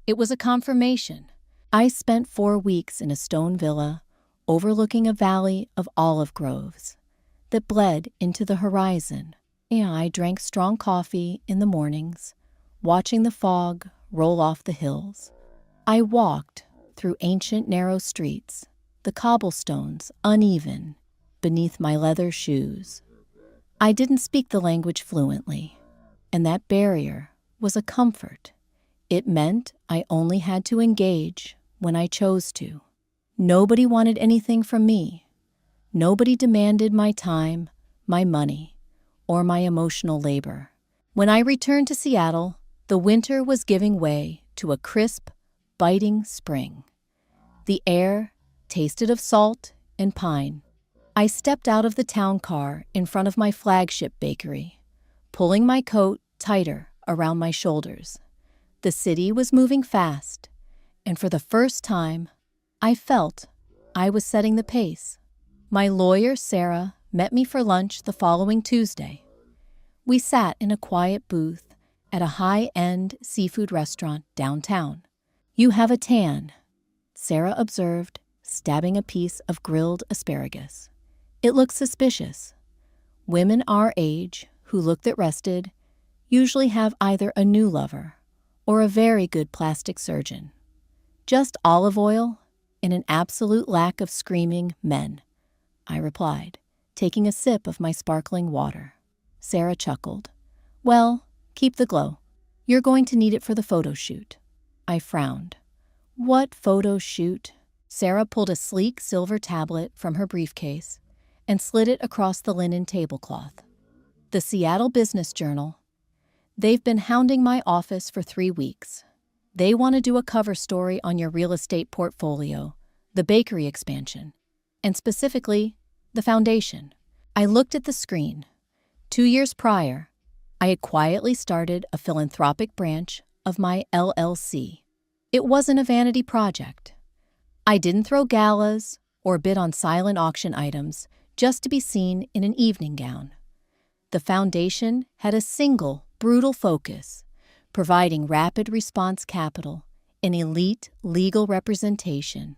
It was a confirmation. I spent 4 weeks in a stone villa overlooking a valley of olive groves that bled into the horizon, and I drank strong coffee in the mornings, watching the fog roll off the hills. I walked through ancient narrow streets, the cobblestones uneven beneath my leather shoes. I didn't speak the language fluently, and that barrier was a comfort. It meant I only had to engage when I chose to. Nobody wanted anything from me. Nobody demanded my time, my money, or my emotional labor. When I returned to Seattle, the winter was giving way to a crisp, biting spring. The air tasted of salt and pine. I stepped out of the town car in front of my flagship bakery, pulling my coat tighter around my shoulders. The city was moving fast, and for the first time, I felt I was setting the pace. My lawyer, Sarah, met me for lunch the following Tuesday. We sat in a quiet booth at a high-end seafood restaurant downtown. "You have a tan," Sarah observed, stabbing a piece of grilled asparagus. "It looks suspicious. Women our age who look that rested usually have either a new lover or a very good plastic surgeon. Just olive oil and an absolute lack of screaming men," I replied, taking a sip of my sparkling water. Sarah chuckled. "Well, keep the glow. You're going to need it for the photo shoot." I frowned. "What photo shoot?" Sarah pulled a sleek silver tablet from her briefcase and slid it across the linen tablecloth. "The Seattle Business Journal. They've been hounding my office for 3 weeks. They want to do a cover story on your real estate portfolio, the bakery expansion, and specifically, the foundation." I looked at the screen. 2 years prior, I had quietly started a philanthropic branch of my LLC. It wasn't a vanity project. I didn't throw galas or bid on silent auction items just to be seen in an evening gown. The foundation had a single, brutal focus, providing rapid response capital and elite legal representation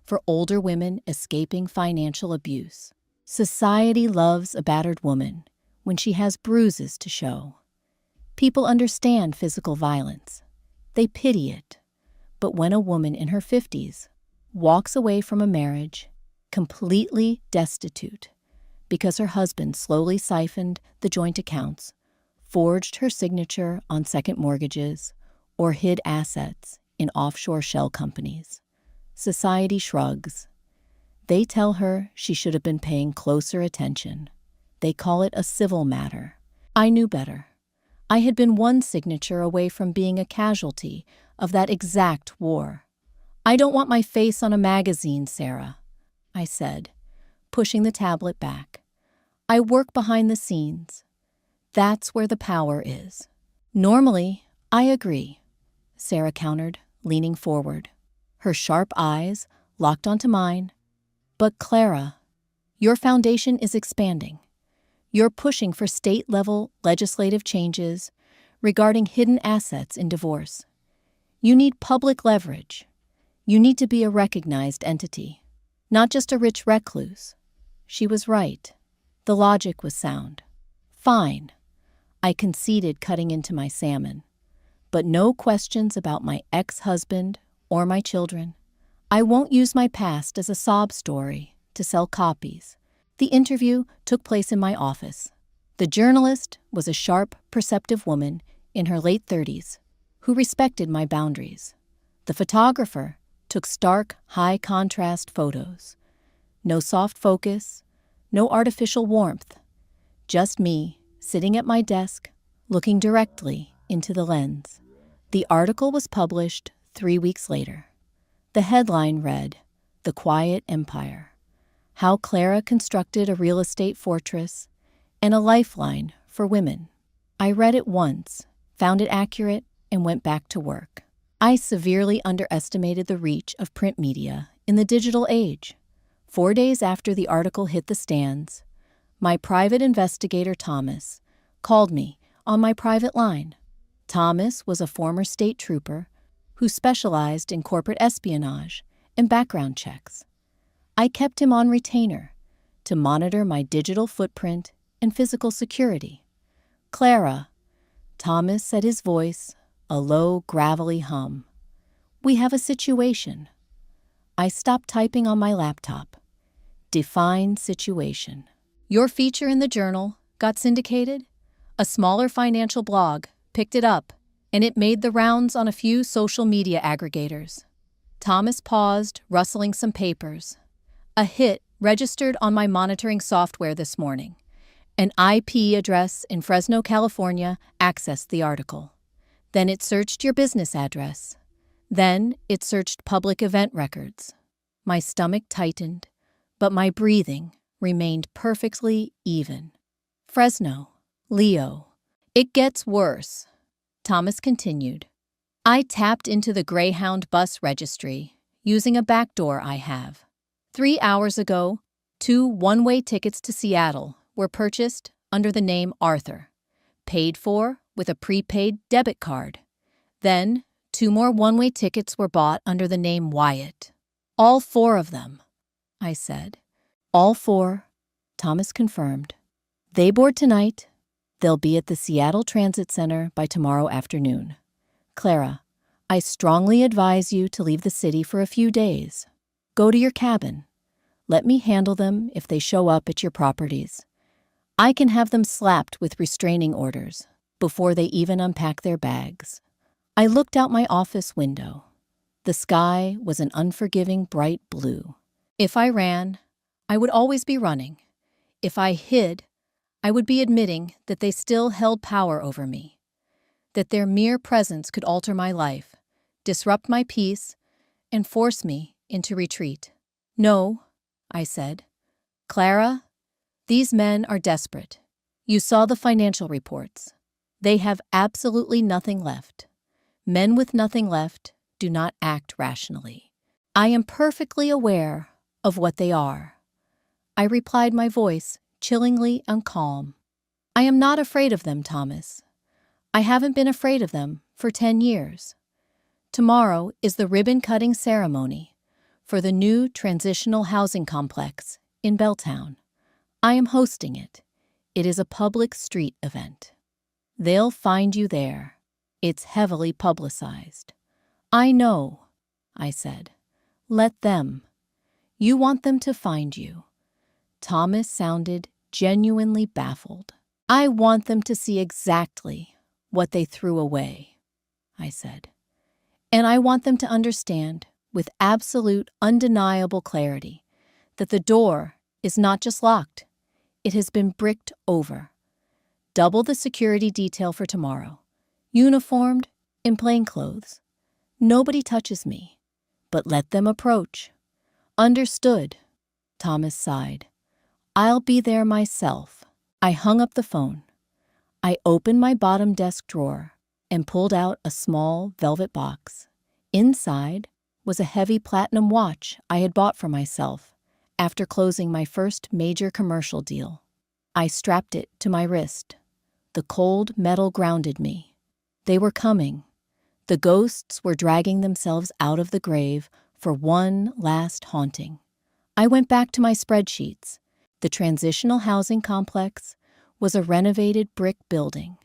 for older women escaping financial abuse. Society loves a battered woman when she has bruises to show. People understand physical violence. They pity it. But when a woman in her 50s walks away from a marriage completely destitute because her husband slowly siphoned the joint accounts, forged her signature on second mortgages, or hid assets in offshore shell companies, society shrugs. They tell her she should have been paying closer attention. They call it a civil matter. I knew better. I had been one signature away from being a casualty of that exact war. "I don't want my face on a magazine, Sarah," I said, pushing the tablet back. "I work behind the scenes. That's where the power is." "Normally, I agree," Sarah countered, leaning forward, her sharp eyes locked onto mine. "But Clara, your foundation is expanding. You're pushing for state-level legislative changes regarding hidden assets in divorce. You need public leverage. You need to be a recognized entity, not just a rich recluse." She was right. The logic was sound. "Fine," I conceded, cutting into my salmon. "But no questions about my ex-husband or my children. I won't use my past as a sob story to sell copies." The interview took place in my office. The journalist was a sharp, perceptive woman in her late 30s who respected my boundaries. The photographer took stark, high-contrast photos. No soft focus, no artificial warmth. Just me, sitting at my desk, looking directly into the lens. The article was published 3 weeks later. The headline read, "The Quiet Empire: How Clara Constructed a Real Estate Fortress and a Lifeline for Women." I read it once, found it accurate, and went back to work. I severely underestimated the reach of print media in the digital age. 4 days after the article hit the stands, my private investigator, Thomas, called me on my private line. Thomas was a former state trooper who specialized in corporate espionage and background checks. I kept him on retainer to monitor my digital footprint and physical security. "Clara," Thomas said, his voice a low, gravelly hum. "We have a situation." I stopped typing on my laptop. Define situation. "Your feature in the journal got syndicated. A smaller financial blog picked it up and it made the rounds on a few social media aggregators. Thomas paused, rustling some papers. A hit registered on my monitoring software this morning. An IP address in Fresno, California accessed the article. Then it searched your business address. Then it searched public event records. My stomach tightened, but my breathing remained perfectly even. Fresno, Leo. It gets worse, Thomas continued. I tapped into the Greyhound bus registry using a backdoor I have. 3 hours ago, 2 one-way tickets to Seattle were purchased under the name Arthur, paid for with a prepaid debit card. Then, 2 more one-way tickets were bought under the name Wyatt. All 4 of them, I said. All 4, Thomas confirmed. They board tonight. They'll be at the Seattle Transit Center by tomorrow afternoon. Clara, I strongly advise you to leave the city for a few days. Go to your cabin. Let me handle them if they show up at your properties. I can have them slapped with restraining orders before they even unpack their bags. I looked out my office window. The sky was an unforgiving bright blue. If I ran, I would always be running. If I hid, I would be admitting that they still held power over me, that their mere presence could alter my life, disrupt my peace, and force me into retreat. No, I said. Clara, these men are desperate. You saw the financial reports. They have absolutely nothing left. Men with nothing left do not act rationally. I am perfectly aware of what they are. I replied, my voice chillingly and calm. I am not afraid of them, Thomas. I haven't been afraid of them for 10 years. Tomorrow is the ribbon-cutting ceremony for the new transitional housing complex in Belltown. I am hosting it. It is a public street event. They'll find you there. It's heavily publicized. I know, I said. Let them. You want them to find you. Thomas sounded genuinely baffled. I want them to see exactly what they threw away, I said. And I want them to understand with absolute, undeniable clarity that the door is not just locked, it has been bricked over. Double the security detail for tomorrow. Uniformed, in plain clothes. Nobody touches me, but let them approach. Understood, Thomas sighed. I'll be there myself. I hung up the phone. I opened my bottom desk drawer and pulled out a small velvet box. Inside was a heavy platinum watch I had bought for myself after closing my first major commercial deal. I strapped it to my wrist. The cold metal grounded me. They were coming. The ghosts were dragging themselves out of the grave for one last haunting. I went back to my spreadsheets. The transitional housing complex was a renovated brick building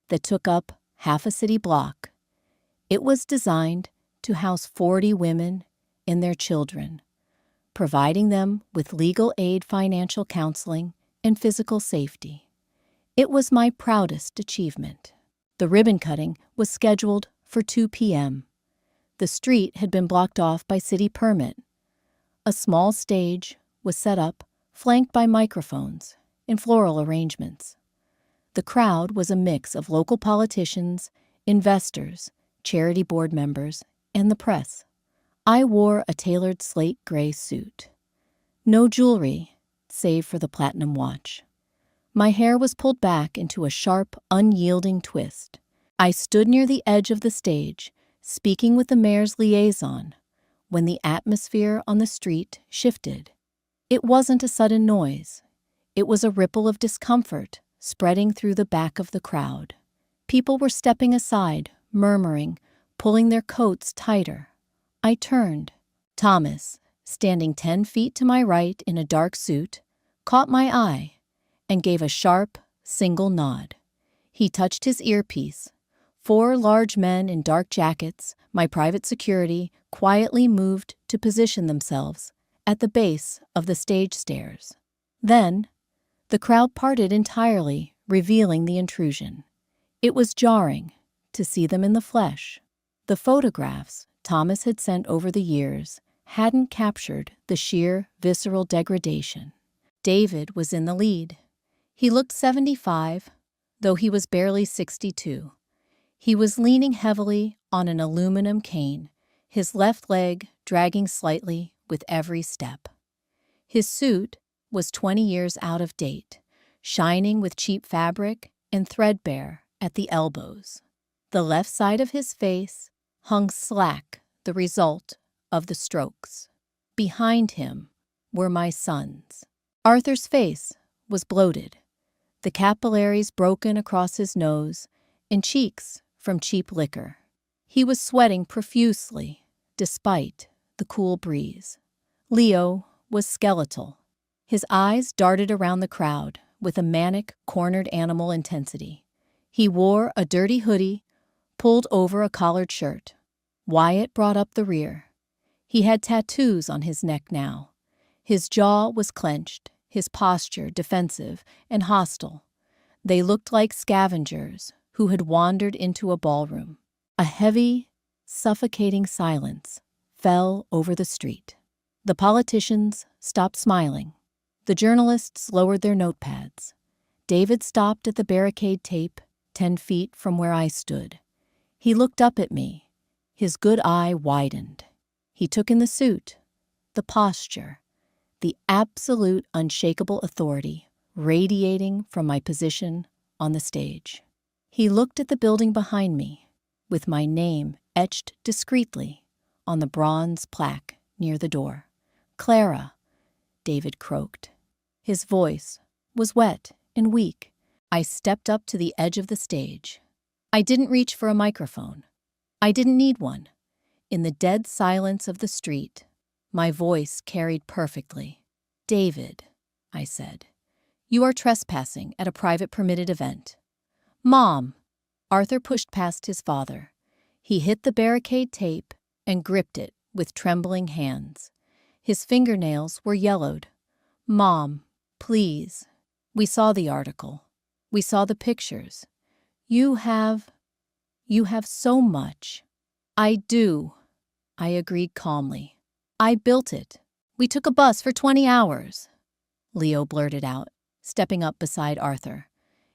that took up half a city block. It was designed to house 40 women and their children, providing them with legal aid, financial counseling, and physical safety. It was my proudest achievement. The ribbon cutting was scheduled for 2 p.m. The street had been blocked off by city permit. A small stage was set up, flanked by microphones and floral arrangements. The crowd was a mix of local politicians, investors, charity board members, and the press. I wore a tailored slate gray suit. No jewelry, save for the platinum watch. My hair was pulled back into a sharp, unyielding twist. I stood near the edge of the stage, speaking with the mayor's liaison, when the atmosphere on the street shifted. It wasn't a sudden noise. It was a ripple of discomfort spreading through the back of the crowd. People were stepping aside, murmuring, pulling their coats tighter. I turned. Thomas, standing 10 feet to my right in a dark suit, caught my eye and gave a sharp, single nod. He touched his earpiece. 4 large men in dark jackets, my private security, quietly moved to position themselves at the base of the stage stairs. Then, the crowd parted entirely, revealing the intrusion. It was jarring, to see them in the flesh. The photographs Thomas had sent over the years hadn't captured the sheer, visceral degradation. David was in the lead. He looked 75, though he was barely 62. He was leaning heavily on an aluminum cane, his left leg dragging slightly with every step. His suit was 20 years out of date, shining with cheap fabric and threadbare at the elbows. The left side of his face hung slack, the result of the strokes. Behind him were my sons. Arthur's face was bloated, the capillaries broken across his nose and cheeks from cheap liquor. He was sweating profusely, despite the cool breeze. Leo was skeletal. His eyes darted around the crowd with a manic, cornered animal intensity. He wore a dirty hoodie pulled over a collared shirt. Wyatt brought up the rear. He had tattoos on his neck now. His jaw was clenched, his posture defensive and hostile. They looked like scavengers who had wandered into a ballroom. A heavy, suffocating silence fell over the street. The politicians stopped smiling. The journalists lowered their notepads. David stopped at the barricade tape 10 feet from where I stood. He looked up at me. His good eye widened. He took in the suit, the posture, the absolute unshakable authority radiating from my position on the stage. He looked at the building behind me, with my name etched discreetly on the bronze plaque near the door. "Clara," David croaked. His voice was wet and weak. I stepped up to the edge of the stage. I didn't reach for a microphone. I didn't need one. In the dead silence of the street, my voice carried perfectly. "David," I said, "you are trespassing at a private permitted event." "Mom!" Arthur pushed past his father. He hit the barricade tape and gripped it with trembling hands. His fingernails were yellowed. "Mom, please. We saw the article. We saw the pictures. You have so much." "I do," I agreed calmly. "I built it. We took a bus for 20 hours. Leo blurted out, stepping up beside Arthur.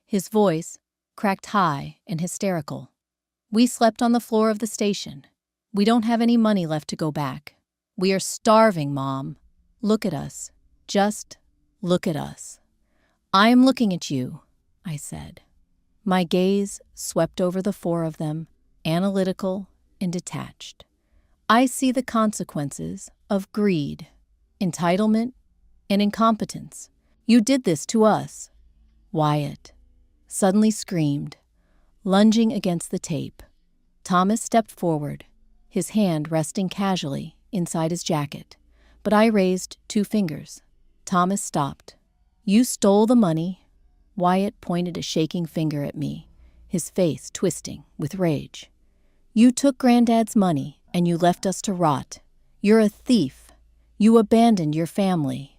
His voice cracked high and hysterical. "We slept on the floor of the station. We don't have any money left to go back. We are starving, Mom. Look at us. Just look at us." "I am looking at you," I said. My gaze swept over the four of them, analytical and detached. "I see the consequences of greed, entitlement, and incompetence. You did this to us." Wyatt suddenly screamed, lunging against the tape. Thomas stepped forward, his hand resting casually inside his jacket, but I raised 2 fingers. Thomas stopped. "You stole the money." Wyatt pointed a shaking finger at me, his face twisting with rage. "You took Granddad's money and you left us to rot. You're a thief. You abandoned your family."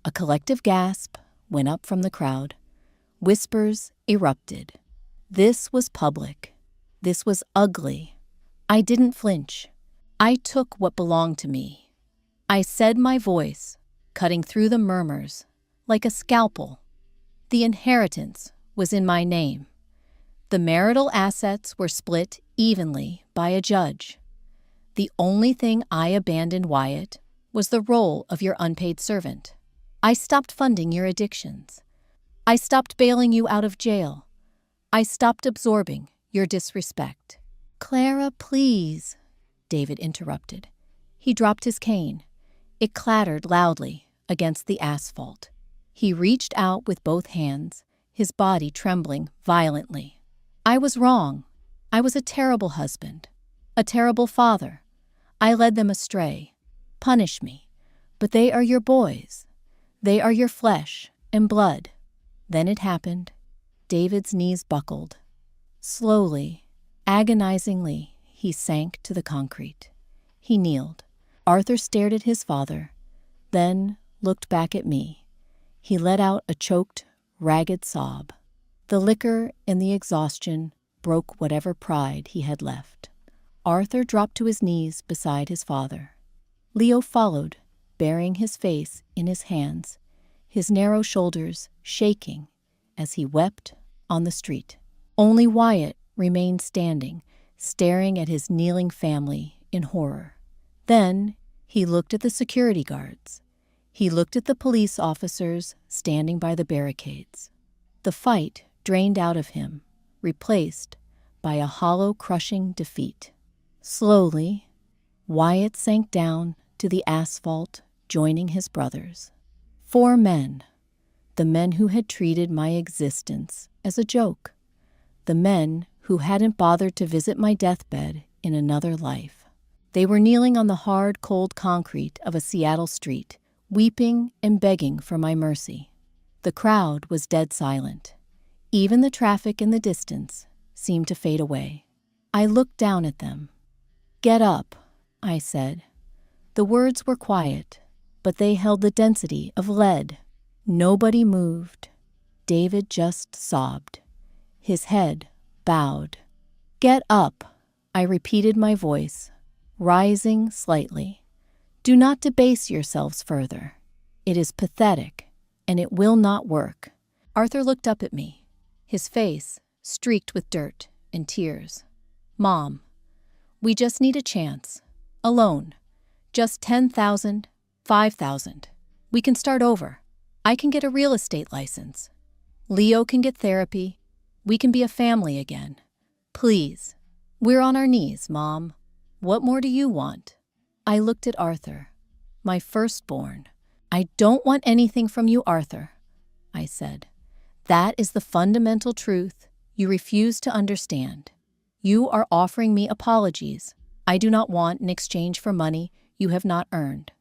A collective gasp went up from the crowd. Whispers erupted. This was public. This was ugly. I didn't flinch. I took what belonged to me. I said my voice, cutting through the murmurs, like a scalpel. The inheritance was in my name. The marital assets were split evenly by a judge. The only thing I abandoned, Wyatt, was the role of your unpaid servant. I stopped funding your addictions. I stopped bailing you out of jail. I stopped absorbing your disrespect. "Clara, please," David interrupted. He dropped his cane. It clattered loudly against the asphalt. He reached out with both hands, his body trembling violently. "I was wrong. I was a terrible husband, a terrible father. I led them astray. Punish me. But they are your boys. They are your flesh and blood." Then it happened. David's knees buckled. Slowly, agonizingly, he sank to the concrete. He kneeled. Arthur stared at his father, then looked back at me. He let out a choked, ragged sob. The liquor and the exhaustion broke whatever pride he had left. Arthur dropped to his knees beside his father. Leo followed, burying his face in his hands, his narrow shoulders shaking as he wept on the street. Only Wyatt remained standing, staring at his kneeling family in horror. Then he looked at the security guards. He looked at the police officers standing by the barricades. The fight drained out of him, replaced by a hollow, crushing defeat. Slowly, Wyatt sank down to the asphalt, joining his brothers. 4 men, the men who had treated my existence as a joke, the men who hadn't bothered to visit my deathbed in another life. They were kneeling on the hard, cold concrete of a Seattle street, weeping and begging for my mercy. The crowd was dead silent. Even the traffic in the distance seemed to fade away. I looked down at them. "Get up," I said. The words were quiet, but they held the density of lead. Nobody moved. David just sobbed. His head bowed. "Get up," I repeated, my voice rising slightly. "Do not debase yourselves further. It is pathetic, and it will not work." Arthur looked up at me, his face streaked with dirt and tears. "Mom, we just need a chance. A loan. Just 10,000, 5,000. We can start over. I can get a real estate license. Leo can get therapy. We can be a family again. Please. We're on our knees, Mom. What more do you want?" I looked at Arthur, my firstborn. "I don't want anything from you, Arthur," I said. "That is the fundamental truth you refuse to understand. You are offering me apologies I do not want in exchange for money you have not earned."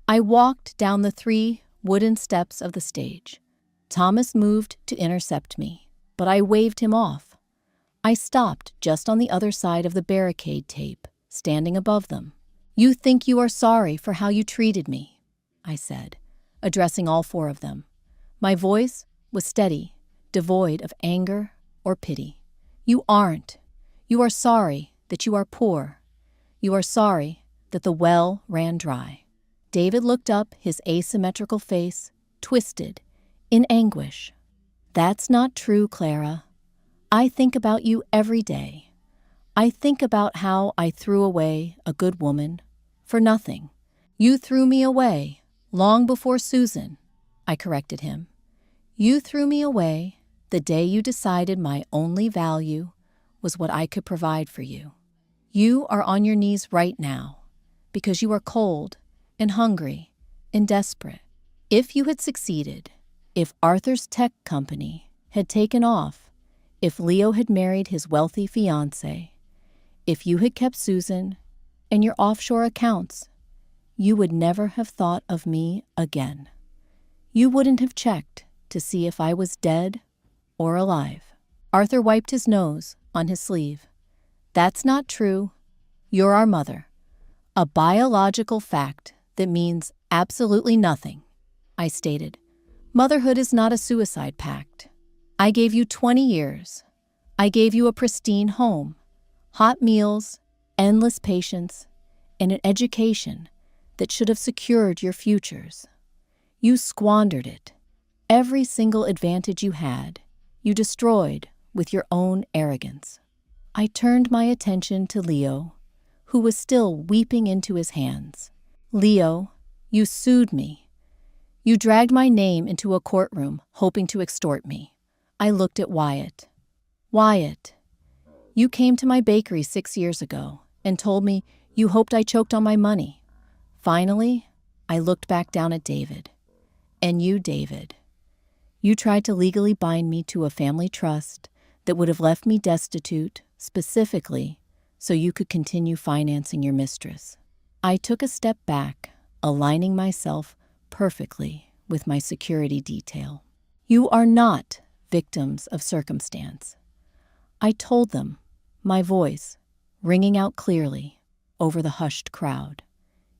I walked down the 3 wooden steps of the stage. Thomas moved to intercept me, but I waved him off. I stopped just on the other side of the barricade tape, standing above them. "You think you are sorry for how you treated me," I said, addressing all 4 of them. My voice was steady, devoid of anger or pity. "You aren't. You are sorry that you are poor. You are sorry that the well ran dry." David looked up, his asymmetrical face twisted in anguish. "That's not true, Clara. I think about you every day. I think about how I threw away a good woman for nothing. You threw me away long before Susan," I corrected him. "You threw me away the day you decided my only value was what I could provide for you. You are on your knees right now because you are cold and hungry and desperate. If you had succeeded, if Arthur's tech company had taken off, if Leo had married his wealthy fiancé, if you had kept Susan and your offshore accounts, you would never have thought of me again. You wouldn't have checked to see if I was dead or alive." Arthur wiped his nose on his sleeve. "That's not true. You're our mother. A biological fact that means absolutely nothing," I stated. "Motherhood is not a suicide pact. I gave you 20 years. I gave you a pristine home, hot meals, endless patience, and an education that should have secured your futures. You squandered it. Every single advantage you had, you destroyed with your own arrogance." I turned my attention to Leo, who was still weeping into his hands. "Leo, you sued me. You dragged my name into a courtroom, hoping to extort me." I looked at Wyatt. "Wyatt, you came to my bakery 6 years ago and told me you hoped I choked on my money. Finally, I looked back down at David. And you, David. You tried to legally bind me to a family trust that would have left me destitute, specifically so you could continue financing your mistress." I took a step back, aligning myself perfectly with my security detail. "You are not victims of circumstance," I told them, my voice ringing out clearly over the hushed crowd.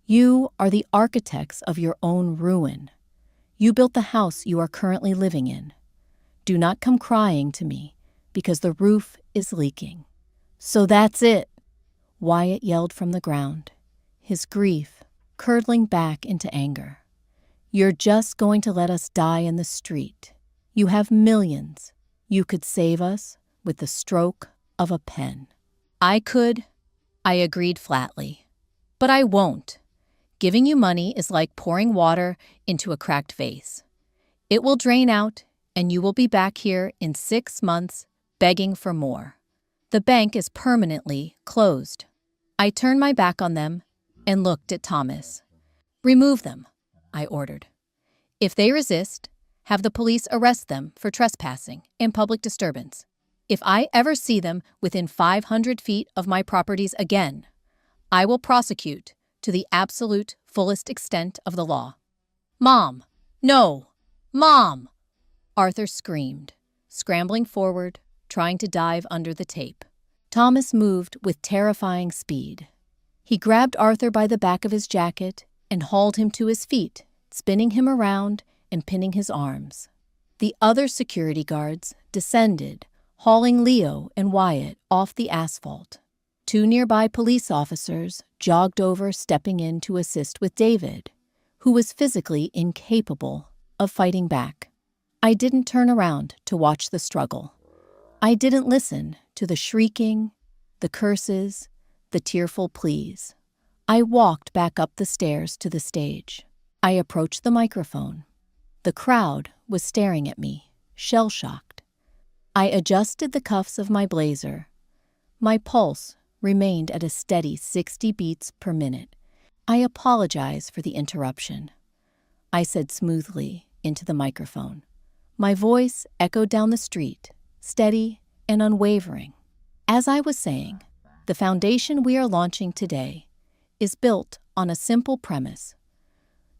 "You are the architects of your own ruin. You built the house you are currently living in. Do not come crying to me because the roof is leaking. So that's it, Wyatt yelled from the ground, his grief curdling back into anger. You're just going to let us die in the street. You have millions. You could save us with the stroke of a pen. I could, I agreed flatly. But I won't. Giving you money is like pouring water into a cracked vase. It will drain out, and you will be back here in 6 months begging for more. The bank is permanently closed. I turned my back on them and looked at Thomas. Remove them, I ordered. If they resist, have the police arrest them for trespassing and public disturbance. If I ever see them within 500 feet of my properties again, I will prosecute to the absolute fullest extent of the law. Mom! No! Mom! Arthur screamed, scrambling forward, trying to dive under the tape. Thomas moved with terrifying speed. He grabbed Arthur by the back of his jacket and hauled him to his feet, spinning him around and pinning his arms. The other security guards descended, hauling Leo and Wyatt off the asphalt. 2 nearby police officers jogged over, stepping in to assist with David, who was physically incapable of fighting back. I didn't turn around to watch the struggle. I didn't listen to the shrieking, the curses, the tearful pleas. I walked back up the stairs to the stage. I approached the microphone. The crowd was staring at me, shell-shocked. I adjusted the cuffs of my blazer. My pulse remained at a steady 60 beats per minute. I apologize for the interruption, I said smoothly into the microphone. My voice echoed down the street, steady and unwavering. As I was saying, the foundation we are launching today is built on a simple premise.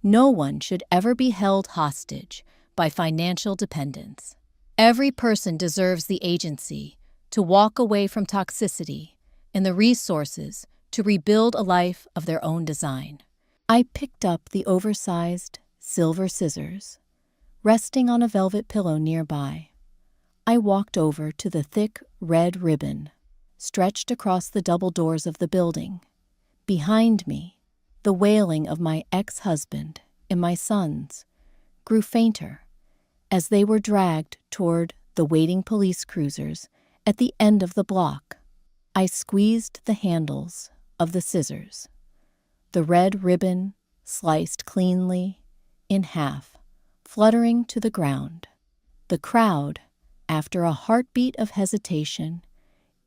No one should ever be held hostage by financial dependence. Every person deserves the agency to walk away from toxicity and the resources to rebuild a life of their own design. I picked up the oversized silver scissors, resting on a velvet pillow nearby. I walked over to the thick red ribbon stretched across the double doors of the building. Behind me, the wailing of my ex-husband and my sons grew fainter as they were dragged toward the waiting police cruisers at the end of the block. I squeezed the handles of the scissors. The red ribbon sliced cleanly in half, fluttering to the ground. The crowd, after a heartbeat of hesitation,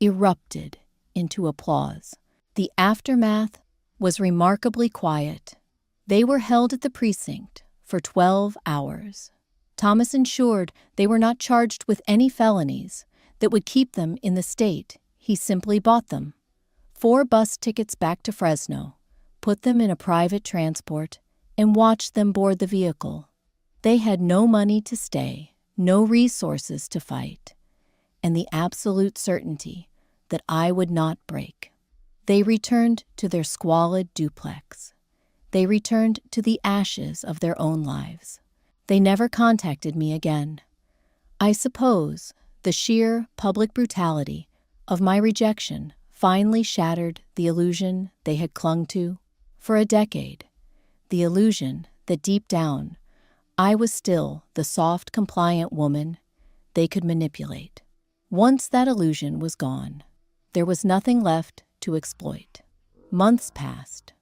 erupted into applause. The aftermath was remarkably quiet. They were held at the precinct for 12 hours. Thomas ensured they were not charged with any felonies that would keep them in the state. He simply bought them 4 bus tickets back to Fresno, put them in a private transport, and watched them board the vehicle. They had no money to stay, no resources to fight, and the absolute certainty that I would not break. They returned to their squalid duplex. They returned to the ashes of their own lives. They never contacted me again. I suppose the sheer public brutality of my rejection finally shattered the illusion they had clung to for a decade, the illusion that deep down I was still the soft, compliant woman they could manipulate. Once that illusion was gone, there was nothing left to exploit. Months passed.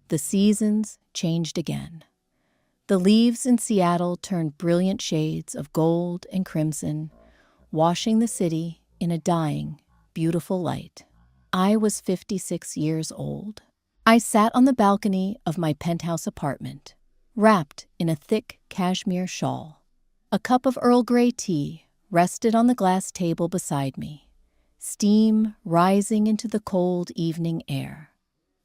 The seasons changed again. The leaves in Seattle turned brilliant shades of gold and crimson, washing the city in a dying, beautiful light. I was 56 years old. I sat on the balcony of my penthouse apartment, wrapped in a thick cashmere shawl. A cup of Earl Grey tea rested on the glass table beside me, steam rising into the cold evening air.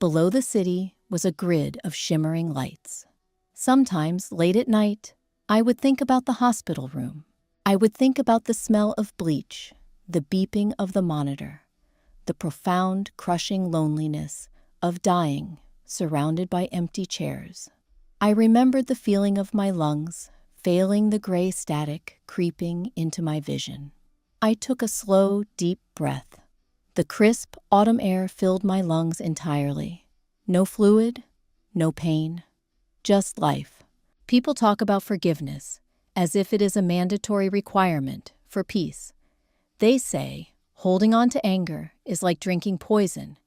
Below the city was a grid of shimmering lights. Sometimes, late at night, I would think about the hospital room. I would think about the smell of bleach, the beeping of the monitor, the profound, crushing loneliness of dying surrounded by empty chairs. I remembered the feeling of my lungs failing, the gray static creeping into my vision. I took a slow, deep breath. The crisp autumn air filled my lungs entirely. No fluid, no pain, just life. People talk about forgiveness as if it is a mandatory requirement for peace. They say holding on to anger is like drinking poison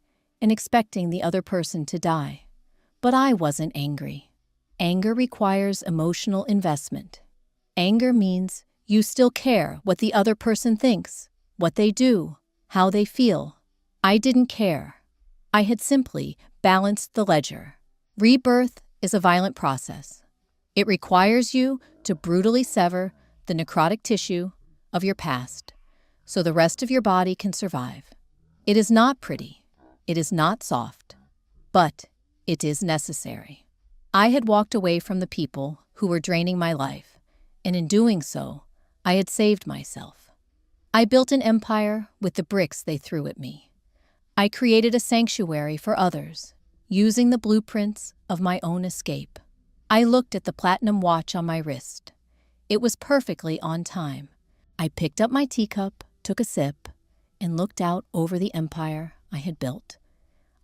and expecting the other person to die. But I wasn't angry. Anger requires emotional investment. Anger means you still care what the other person thinks, what they do, how they feel. I didn't care. I had simply balanced the ledger. Rebirth is a violent process. It requires you to brutally sever the necrotic tissue of your past so the rest of your body can survive. It is not pretty. It is not soft. But it is necessary. I had walked away from the people who were draining my life, and in doing so, I had saved myself. I built an empire with the bricks they threw at me. I created a sanctuary for others, using the blueprints of my own escape. I looked at the platinum watch on my wrist. It was perfectly on time. I picked up my teacup, took a sip, and looked out over the empire I had built.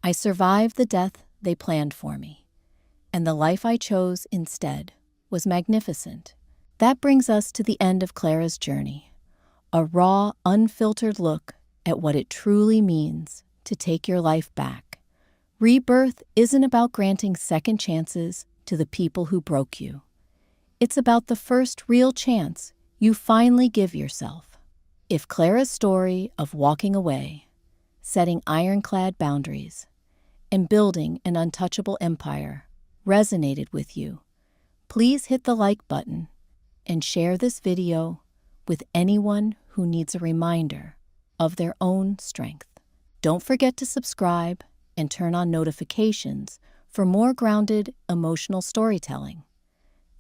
I survived the death they planned for me, and the life I chose instead was magnificent. That brings us to the end of Clara's journey, a raw, unfiltered look at what it truly means to take your life back. Rebirth isn't about granting second chances to the people who broke you. It's about the first real chance you finally give yourself. If Clara's story of walking away, setting ironclad boundaries, and building an untouchable empire resonated with you, please hit the like button and share this video with anyone who needs a reminder of their own strength. Don't forget to subscribe and turn on notifications for more grounded, emotional storytelling.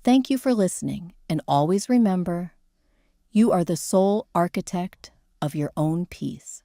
Thank you for listening, and always remember, you are the sole architect of your own peace.